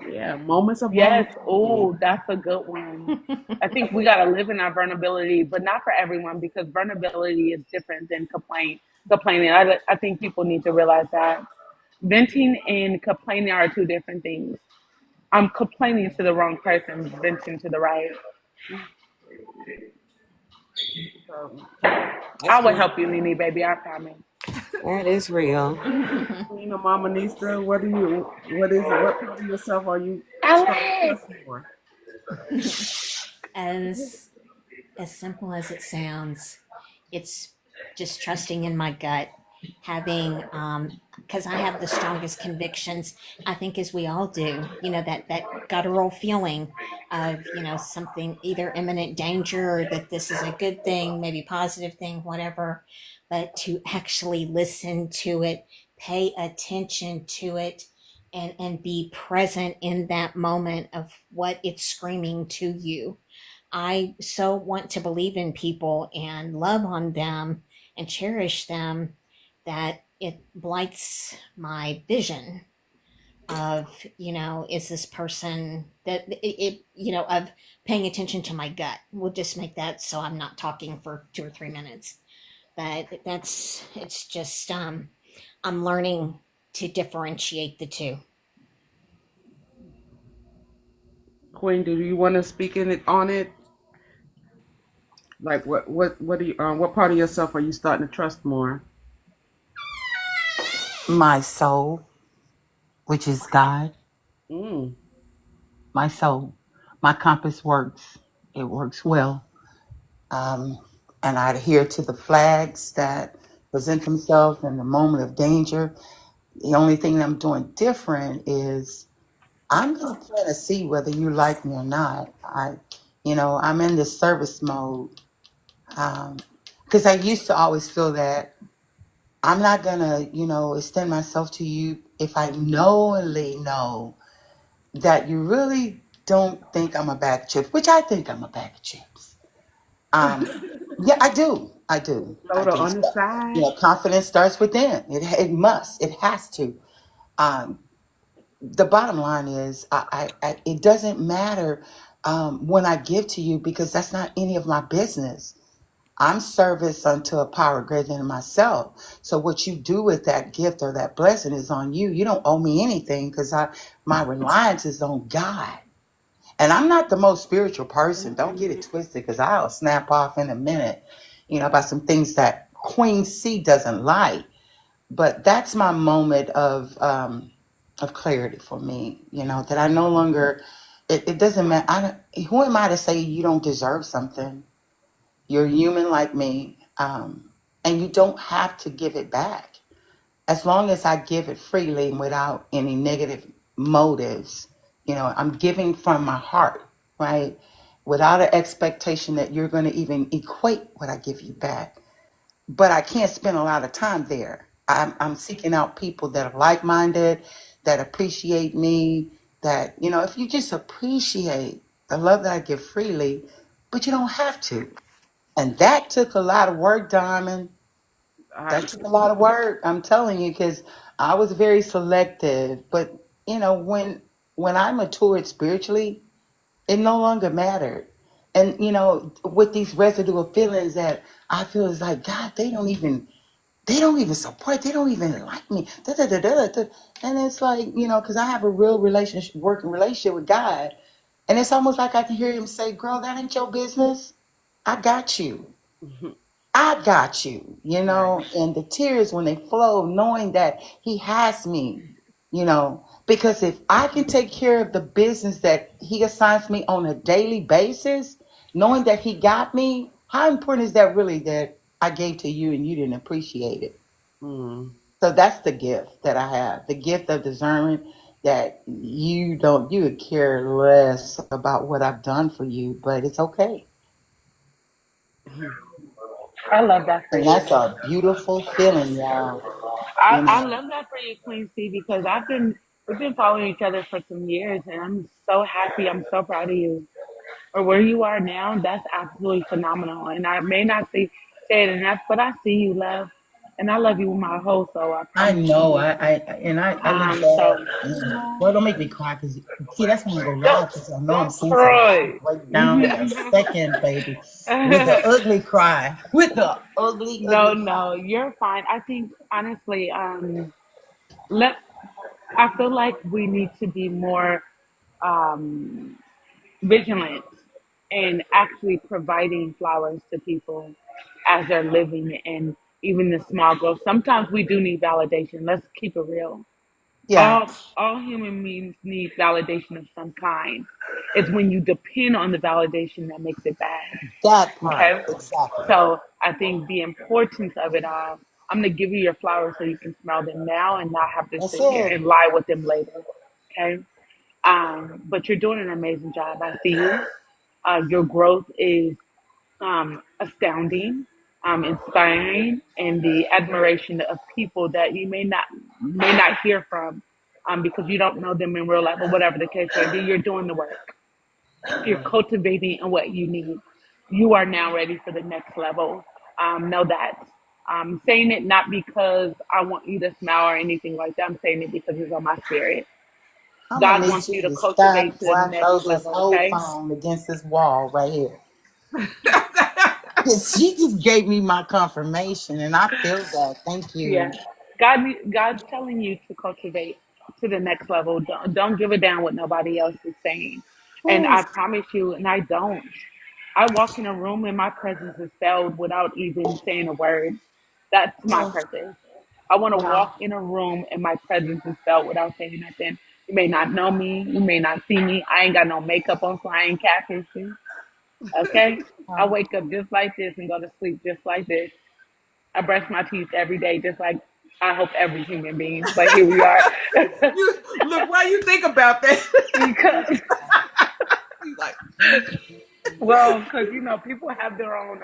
Yeah, moments of Yes. vulnerability. Oh, that's a good one. I think we got to live in our vulnerability, but not for everyone, because vulnerability is different than complaining. I think people need to realize that venting and complaining are two different things. I'm complaining to the wrong person, venting to the right. So, I That's will real. help you, Nene, baby. I promise. That is real. Queen of Mama Nista, what is it? What part of yourself are you starting to Alex. trust more? as as simple as it sounds, it's just trusting in my gut, having because I have the strongest convictions, I think, as we all do, that guttural feeling of, something, either imminent danger, or that this is a good thing, maybe positive thing, whatever. But to actually listen to it, pay attention to it, and be present in that moment of what it's screaming to you. I so want to believe in people and love on them and cherish them that it blights my vision of, is this person that of paying attention to my gut. We'll just make that so I'm not talking for 2 or 3 minutes. But it's just, I'm learning to differentiate the two. Queen, do you want to speak in it on it? Like what do you what part of yourself are you starting to trust more? My soul, which is God, Mm. my soul, my compass works. It works well. Um, and I adhere to the flags that present themselves in the moment of danger. The only thing I'm doing different is I'm going to plant a seed whether you like me or not. I'm in this service mode because I used to always feel that I'm not going to, extend myself to you if I knowingly know that you really don't think I'm a bag of chips, which I think I'm a bag of chips. Um, yeah, I do. I do. I Soda do. on the side. Confidence starts within. It must. It has to. Um, the bottom line is, it doesn't matter when I give to you because that's not any of my business. I'm service unto a power greater than myself. So what you do with that gift or that blessing is on you. You don't owe me anything because my reliance is on God. And I'm not the most spiritual person. Don't get it twisted because I'll snap off in a minute, about some things that Queen C doesn't like. But that's my moment of clarity for me, that I no longer, it doesn't matter. Who am I to say you don't deserve something? You're human like me, and you don't have to give it back. As long as I give it freely and without any negative motives, I'm giving from my heart, right? Without an expectation that you're going to even equate what I give you back. But I can't spend a lot of time there. I'm seeking out people that are like minded, that appreciate me, that, if you just appreciate the love that I give freely, but you don't have to. And that took a lot of work, Diamond. I, That took a lot of work. I'm telling you, because I was very selective. But when I matured spiritually, it no longer mattered. And with these residual feelings that I feel is like, God, they don't even support. They don't even like me. Da, da, da, da, da. And it's like, because I have a real relationship, working relationship with God. And it's almost like I can hear him say, girl, that ain't your business. I got you. I got you, right. and the tears when they flow, knowing that he has me, because if I can take care of the business that he assigns me on a daily basis, knowing that he got me, how important is that really that I gave to you and you didn't appreciate it? Mm. So that's the gift that I have, the gift of discernment that you would care less about what I've done for you, but it's okay. I love that for And you. that's a beautiful feeling, y'all. I, You I know. love that for you, Queen C, because we've been following each other for some years, and I'm so happy. I'm so proud of you. Or where you are now, that's absolutely phenomenal. And I may not say it enough, but I see you, love, and I love you with my whole soul. I I promise know. you. I look back. So Well, don't make me cry because see that's when I go don't live because I know I'm don't sensitive. I cry. break down in a second, baby, with the ugly cry, with the ugly, No, ugly cry. no, you're fine. I think honestly, let I feel like we need to be more um, vigilant in actually providing flowers to people as they're living and even the small growth. Sometimes we do need validation. Let's keep it real. Yeah, All human beings need validation of some kind. It's when you depend on the validation that makes it bad. that part Okay? exactly. So I think the importance of it all, I'm gonna give you your flowers so you can smell them now and not have to That's sit here it. and lie with them later. Okay? But you're doing an amazing job. I see you. Your growth is astounding, inspiring, and the admiration of people that you may not hear from because you don't know them in real life or whatever the case may be. You're doing the work. You're Right. cultivating what you need. You are now ready for the next level. Know that. I'm saying it not because I want you to smile or anything like that. I'm saying it because it's on my spirit. I'm gonna God need wants you you to to stop cultivate to before the I next throw this level, whole okay? phone against this wall right here. 'Cause she just gave me my confirmation, and I feel that. Thank Yeah. you. God's telling you to cultivate to the next level. Don't give a damn what nobody else is saying. And Oh, I promise you, and I don't. I walk in a room and my presence is felt without even saying a word. That's my oh, purpose. I want to wow. walk in a room and my presence is felt without saying nothing. You may not know me. You may not see me. I ain't got no makeup on, so I ain't catfishing. Okay? I Wow. wake up just like this and go to sleep just like this. I brush my teeth every day, just like I hope every human being. But here we are. You look, why you think about that? Because, You like, well, because, people have their own,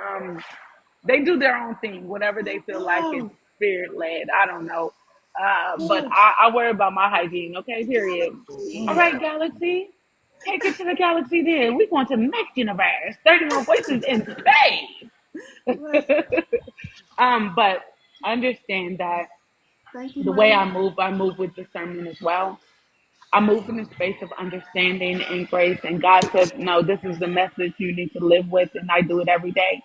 they do their own thing, whatever they feel like is Oh, spirit led. I don't know. But yes. I worry about my hygiene, okay? Period. All Mm. right, Galaxy. Take it to the galaxy then. We going to the next universe. 30 more voices in let's, space. But understand that thank you, the way Mama. I move with discernment as well. I move in a space of understanding and grace. And God says, no, this is the message you need to live with. And I do it every day.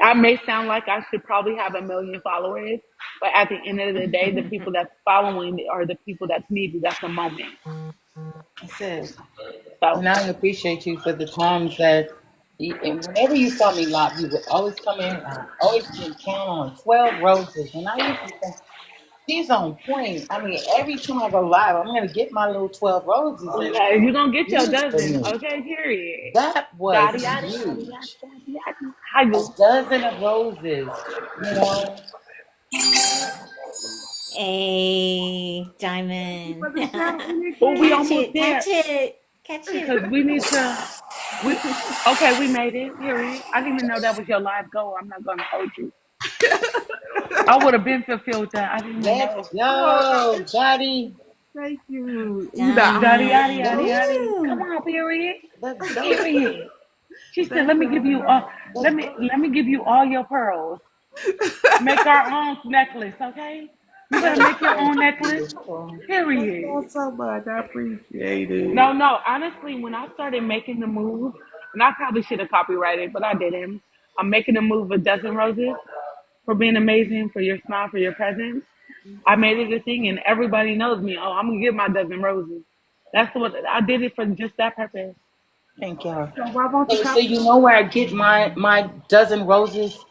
I may sound like I should probably have a million followers, but at the end of the day, the people that's following are the people that's needed at the moment. That's it. So, And I appreciate you for the times that, and whenever you saw me live, you would always come in. I always can count on 12 roses. And I used to think, she's on point. I mean, every time I go live, I'm going to get my little 12 roses that you're going to get you your used for dozen. me. Okay, period. That was Yada, yada, yada, yada, huge. yada, yada. How A you? dozen of roses, you know. A Thank you diamond. for the shout in Oh, we Catch again. almost it, there. catch it, catch it. Because we need to. We Okay, we made it. Period. I didn't even know that was your live goal. I'm not gonna hold you. I would have been fulfilled that. I didn't even Let's know. Oh, no, go, Daddy. thank you. Yada yada yada Woo! yada. Come Diamond. on, period. Let's go. Period. She said, Thank "Let me you, give you Mama. all. Let's go. Let me give you all your pearls. Make our own necklace, okay? You That better is make your so own necklace. beautiful. Thank you all Period. so much. I appreciate it. No, no. Honestly, when I started making the move, and I probably should have copyrighted, but I didn't. I'm making the move a dozen roses for being amazing, for your smile, for your presence. I made it a thing, and everybody knows me. Oh, I'm gonna get my dozen roses. That's what I did it for, just that purpose. Thank y'all. So why won't you So copy? you know where I get my dozen roses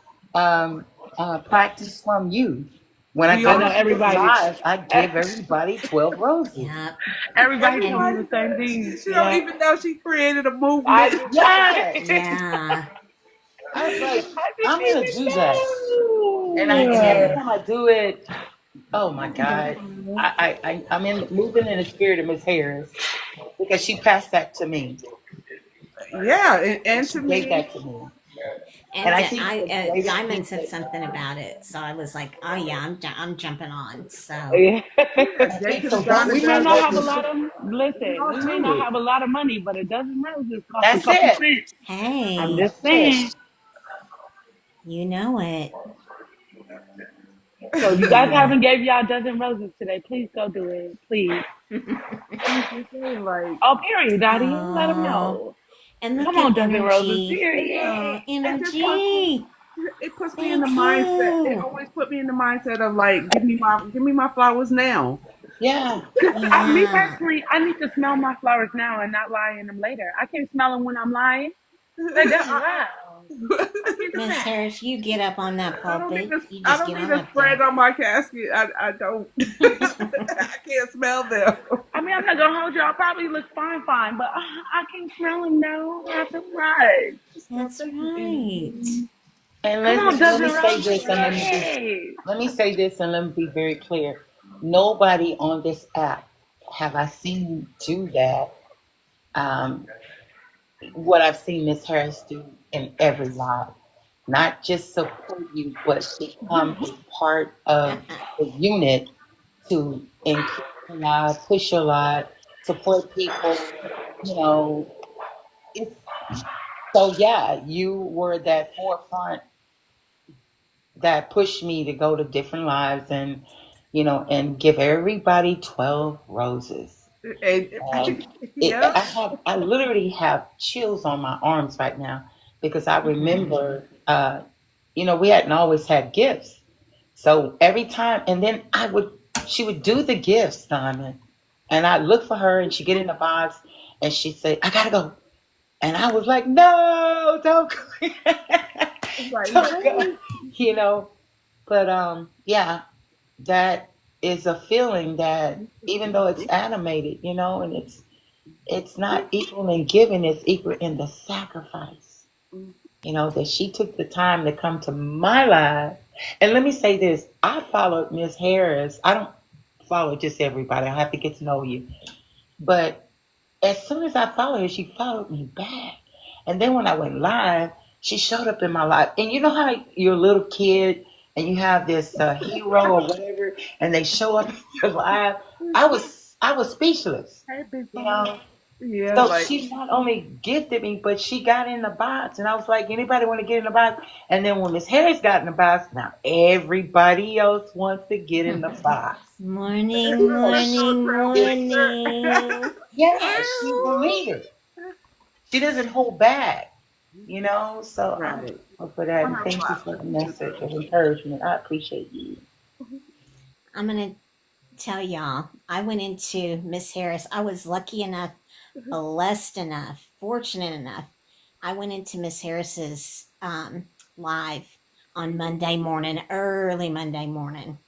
practice from you. When I We I go know all into this everybody. live, I give everybody 12 roses. Yep. Everybody told me And everybody. the same thing. She don't Yeah, even know she created a I movement. just, Yes. yeah. I was like, I I'm didn't gonna even do that. And every know. time I do it, oh my God. I'm moving in the spirit of Miss Harris because she passed that to me. Yeah, and She to gave me, that to me. And And I think I the greatest Diamond gift said that something about it, so I was like, oh yeah, I'm jumping on. So Yeah. yeah, Jay and could so have gone that's We and may done not what have a that. this lot of We listen. all We may do not it. have a lot of money, but a dozen roses cost a that's couple it. cents. I'm hey, just saying. you know it. So if you You guys know haven't gave y'all a dozen roses today, please go do it. Please. it. I'm just saying, like, Oh, period, Dottie. Let them Oh, know. and look Come at on, dozen roses. energy. Period. Oh, it just puts me. energy. It puts me in the Thank mindset. It you. always put me in the mindset of like, give me my flowers now. Yeah. Me Yeah. personally, I need to smell my flowers now and not lie in them later. I can't smell them when I'm lying. Like, that's wild. I can't do Miss that. Harris, you get up on that pulpit. You I just don't get need on a up spread there. on my casket. I don't. I can't smell them. I mean, I'm not gonna hold you. I'll probably look fine, but I can't smell them though. That's right. So That's thank you, right. energy. And Come on, let me dozen say roses. this and Yay! let me say this and let me be very clear. Nobody on this app have I seen do that. Um, what I've seen Miss Harris do in every live. Not just support you, but become a part of the unit to increase your live, push your live, support people. You know, it's so yeah, you were that forefront that pushed me to go to different lives and and give everybody 12 roses. And And yeah. I literally have chills on my arms right now because I remember, we hadn't always had gifts. So every time, and then she would do the gifts, Diamond, and I'd look for her, and she'd get in the box, and she'd say, "I gotta go," and I was like, "No, don't go, Like, don't go," wait. you know. But yeah, that is a feeling that even though it's animated, and it's not equal in giving, it's equal in the sacrifice. That she took the time to come to my life. And let me say this, I followed Miss Harris. I don't follow just everybody. I have to get to know you. But as soon as I followed her, she followed me back. And then when I went live, she showed up in my life. And you know how you're a little kid and you have this hero or whatever, and they show up in your life. I was speechless. Hey, big You mama. know, Yeah, so like, she not only gifted me, but she got in the box. And I was like, anybody want to get in the box? And then when Miss Harris got in the box, now everybody else wants to get in the box. Morning, So morning, morning. yeah, she's the Ow. leader. She doesn't hold back, So I'm right. grateful for that. And thank you for the message of encouragement. I appreciate you. I'm going to tell y'all, I went into Miss Harris. I was lucky enough, blessed enough, fortunate enough. I went into Miss Harris's live on Monday morning, early Monday morning.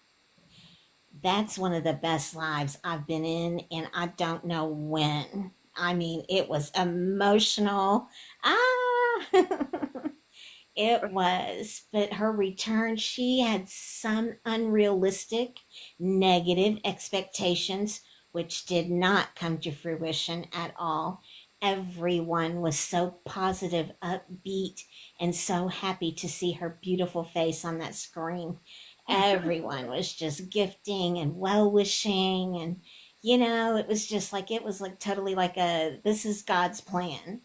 That's one of the best lives I've been in, and I don't know when. I mean, it was emotional. Ah, it was. But her return, she had some unrealistic, negative expectations, which did not come to fruition at all. Everyone was so positive, upbeat, and so happy to see her beautiful face on that screen. Everyone was just gifting and well wishing, and it was like totally like this is God's plan.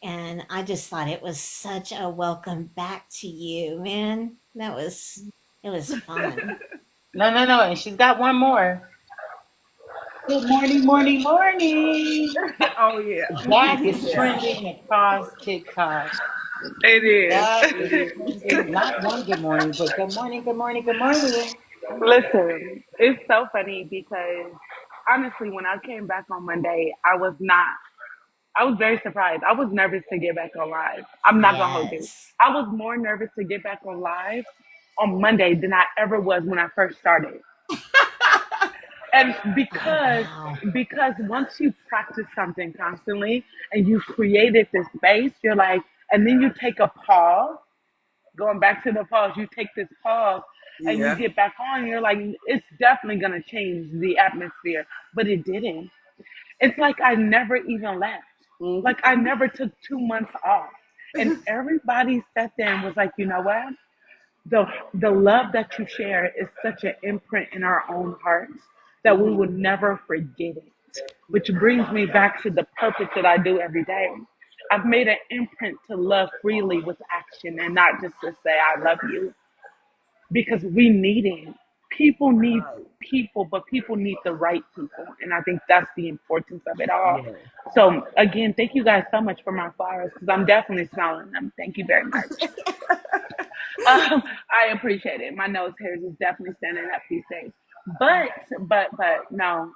And I just thought it was such a welcome back to you, man. It was fun. No, no, no. And she's got one more. Good morning, morning, morning. Oh, yeah. That is Yeah, trending across TikTok. it is. That is trending. Not one good morning, but good morning, good morning, good morning. Listen, it's so funny because honestly, when I came back on Monday, I was very surprised. I was nervous to get back on live. I'm not gonna hold you. Yes. I was more nervous to get back on live on Monday than I ever was when I first started. And Oh, because wow. because once you practice something constantly and you've created this space, you're like, and then you take a pause, going back to the pause, you take this pause and you Yeah. get back on, you're like, it's definitely gonna change the atmosphere. But it didn't. It's like I never even left. Mhm. Like I never took 2 months off. And everybody sat there and was like, you know what? The love that you share is such an imprint in our own hearts that we will never forget it. Which brings me back to the purpose that I do every day. I've made an imprint to love freely with action and not just to say I love you because we need it. People need Right. people, but people need the right people. And I think that's the importance of it all. Yeah. So, again, thank you guys so much for my flowers because I'm definitely smelling them. Thank you very much. I appreciate it. My nose hairs is definitely standing up these days. But no.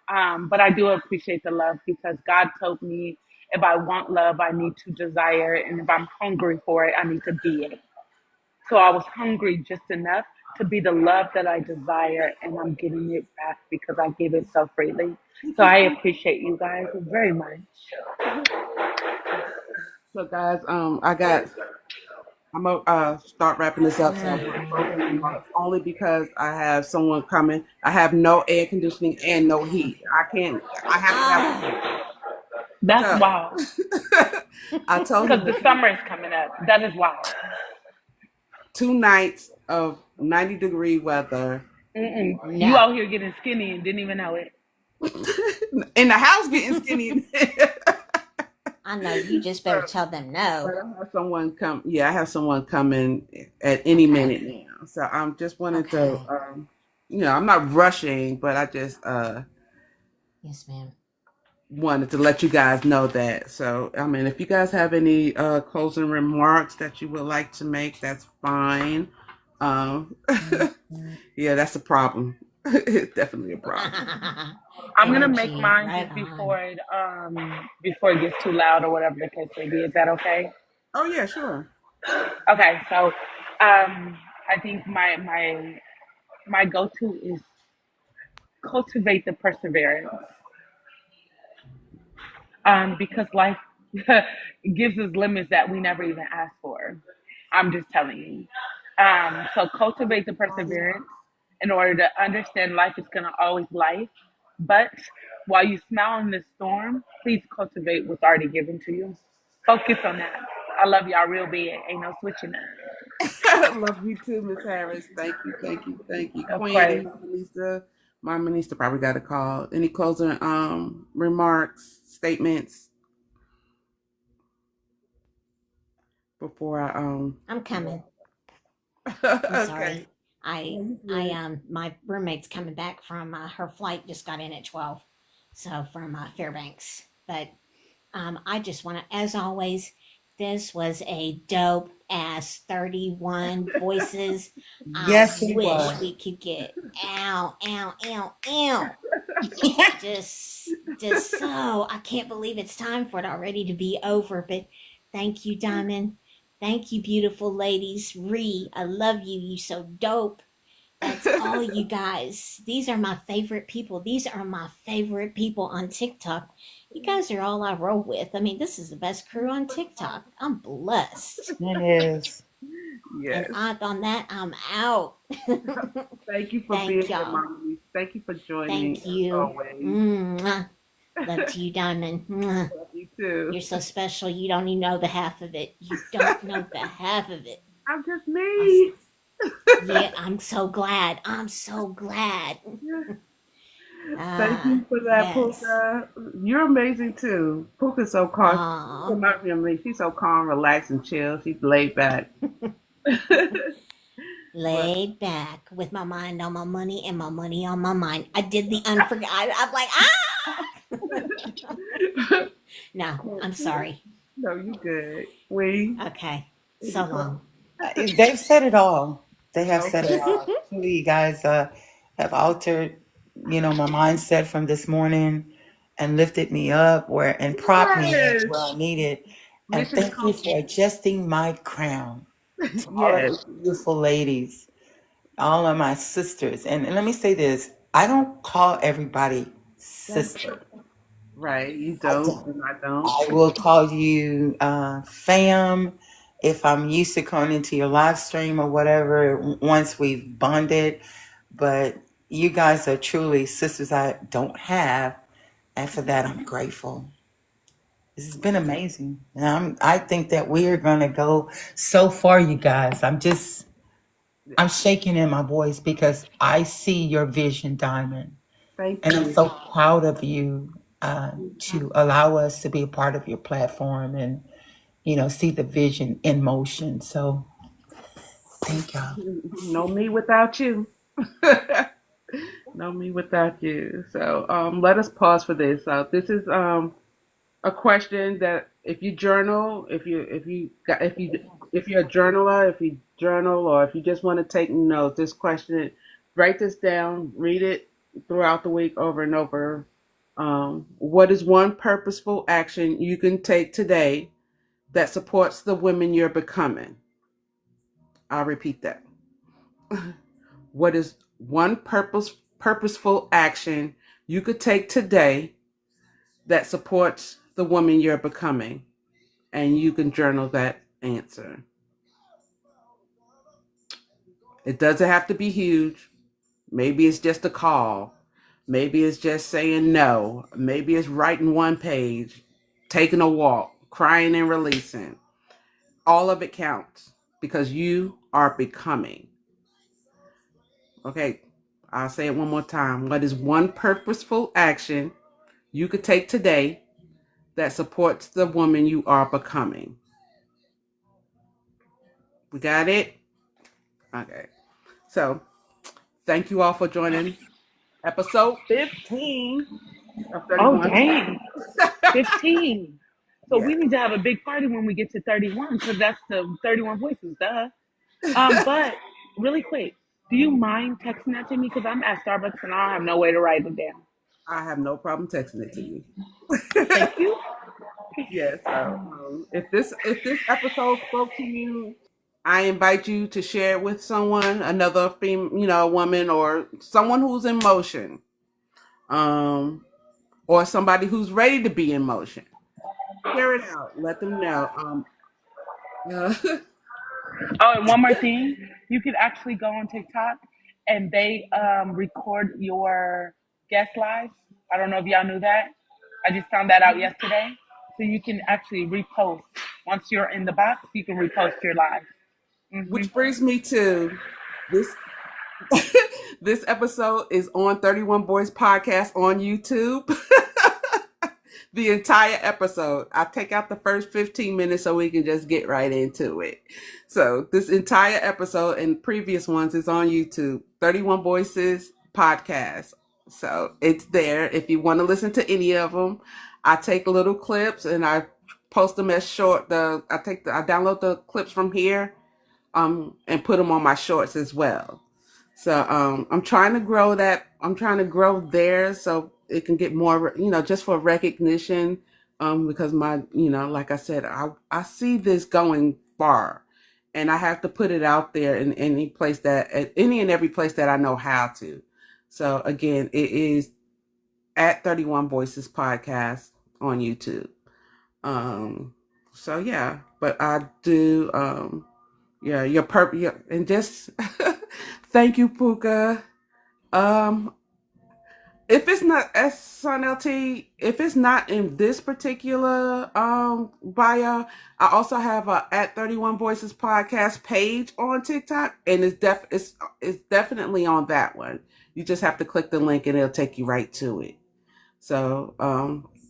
But I do appreciate the love because God told me if I want love, I need to desire it, and if I'm hungry for it, I need to be it. So I was hungry just enough to be the love that I desire, and I'm getting it back because I give it so freely. So I appreciate you guys very much. So, guys, I'm gonna start wrapping this up. So I'm gonna close my remarks only because I have someone coming. I have no air conditioning and no heat. I can't. I have to have Ah, both. That's So wild I told him because to the keep summer is coming up. That is wild. 2 nights of 90-degree weather Mm-mm. You no. out here getting skinny and didn't even know it. in the house, getting skinny. I know you just better tell them But no. I have someone come. Yeah, I have someone coming at any Okay. minute now. So I'm just wanted to, Okay. I'm not rushing, but I just, Yes, ma'am. wanted to let you guys know that. So, I mean, if you guys have any closing remarks that you would like to make, that's fine. Um, yeah, that's a problem. It's definitely a problem. I'm gonna make Energy, mine right just on. before it gets too loud or whatever the case may be. Is that okay? Oh yeah, sure. Okay, so I think my go-to is cultivate the perseverance, because life gives us limits that we never even asked for. I'm just telling you. So cultivate the perseverance in order to understand life is gonna always life. But while you smile in the storm, please cultivate what's already given to you. Focus on that. I love y'all real big. Ain't no switching that. Love you too, Miss Harris. Thank you, thank you, thank you. Of course. Queen, Mama Lisa probably got a call. Any closing remarks, statements before I I'm coming. I'm okay. sorry. My roommate's coming back from her flight. Just got in at 12, so from Fairbanks. But I just want to, as always, this was a dope ass 31 voices. I Yes, it wish was. we could get ow, ow, ow, ow. Just so I can't believe it's time for it already to be over. But thank you, Diamond. Thank you, beautiful ladies. Ree, I love you. You so dope. That's all you guys. These are my favorite people. These are my favorite people on TikTok. You guys are all I roll with. I mean, this is the best crew on TikTok. I'm blessed. It is. And Yes. on that, I'm out. Thank you for being Thank here, y'all. Mama Lisa. Thank you for joining Thank as you. always. Mwah. Love to you, Diamond. Mwah. Love you too. You're so special. You don't even know the half of it. You don't know the half of it. I'm just me. Yeah, I'm so glad. I'm so glad. Thank you for that, Yes. Puka. You're amazing too. Puka's so calm. She Aw. reminds me of me. She's so calm, relaxed, and chill. She's laid back. But Laid back with my mind on my money and my money on my mind. I did the unforgettable. I'm like, no, I'm sorry. no, you good. We Okay. So long. They've said it all. They have said it okay. all. Truly, you guys have altered, my mindset from this morning and lifted me up and propped me up Yes. where I needed. And Mission thank you for accomplished. adjusting my crown to all of Yes. the beautiful ladies, all of my sisters. And let me say this, I don't call everybody sister. Right. You I don't, don't. and I don't. I will call you fam if I'm used to coming into your live stream or whatever once we've bonded. But you guys are truly sisters I don't have. And for that, I'm grateful. This has been amazing. And I think that we are going to go so far, you guys. I'm shaking in my voice because I see your vision, Diamond. Thank And I'm you. so proud of you to allow us to be a part of your platform and, see the vision in motion. So thank y'all. No me without you. No me without you. So let us pause for this. So this is a question that if you journal, if you're a journaler, if you journal, or if you just want to take notes, this question, write this down, read it throughout the week over and over. What is one purposeful action you can take today that supports the women you're becoming? I'll repeat that. What is one purposeful action you could take today that supports the woman you're becoming? And you can journal that answer. It doesn't have to be huge. Maybe it's just a call. Maybe it's just saying no. Maybe it's writing one page, taking a walk, crying and releasing. All of it counts because you are becoming. Okay, I'll say it one more time. What is one purposeful action you could take today that supports the woman you are becoming? We got it? Okay. So, thank you all for joining episode 15 of Oh, 31. dang. 15. So Yeah. we need to have a big party when we get to 31 because that's the 31 voices, duh. But really quick, do you mind texting that to me? Because I'm at Starbucks and I don't have no way to write it down. I have no problem texting it to you. Thank you. Yeah, so if this episode spoke to you, I invite you to share it with someone, another woman or someone who's in motion, or somebody who's ready to be in motion. Share it out. Let them know. Uh, Oh, and one more thing, you could actually go on TikTok and they record your guest lives. I don't know if y'all knew that. I just found that out yesterday. So you can actually repost. Once you're in the box, you can repost your lives. Hmm. which brings me to this. This episode is on 31 Boys Podcast on YouTube. The entire episode. I take out the first 15 minutes so we can just get right into it. So this entire episode and previous ones is on YouTube. 31 Voices Podcast. So it's there. If you want to listen to any of them, I take little clips and I post them as short. I download the clips from here and put them on my shorts as well. So I'm trying to grow that. I'm trying to grow there so it can get more, just for recognition. Because like I said, I see this going far, and I have to put it out there in any and every place that I know how to. So again, it is at 31 Voices Podcast on YouTube. So yeah, but I do. Yeah, and just thank you, Puka. If it's not SNLT, if it's not in this particular bio, I also have a at 31 Voices podcast page on TikTok, and it's definitely on that one. You just have to click the link and it'll take you right to it. So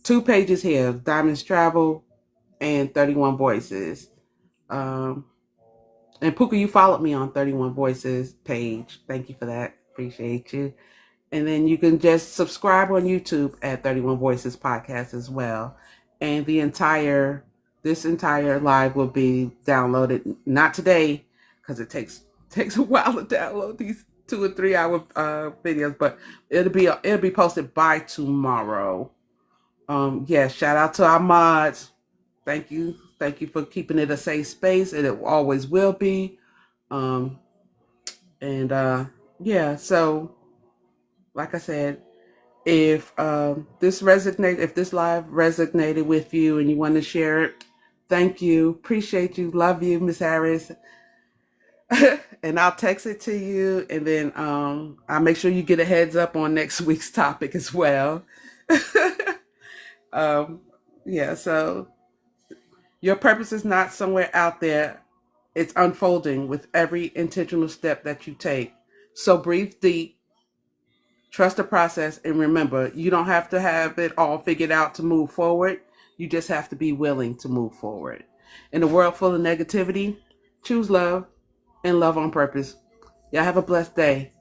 2 pages here: Diamonds Travel and 31 Voices. And Puka, you followed me on 31 Voices page. Thank you for that. Appreciate you. And then you can just subscribe on YouTube at 31 Voices Podcast as well. And this entire live will be downloaded, not today, because it takes a while to download these 2 or 3 hour videos, but it'll be posted by tomorrow. Shout out to our mods. Thank you for keeping it a safe space, and it always will be. So like I said, if this live resonated with you and you want to share it, thank you, appreciate you, love you, Miss Harris. And I'll text it to you, and then I'll make sure you get a heads up on next week's topic as well. So your purpose is not somewhere out there. It's unfolding with every intentional step that you take. So breathe deep, trust the process, and remember, you don't have to have it all figured out to move forward. You just have to be willing to move forward. In a world full of negativity, choose love and love on purpose. Y'all have a blessed day.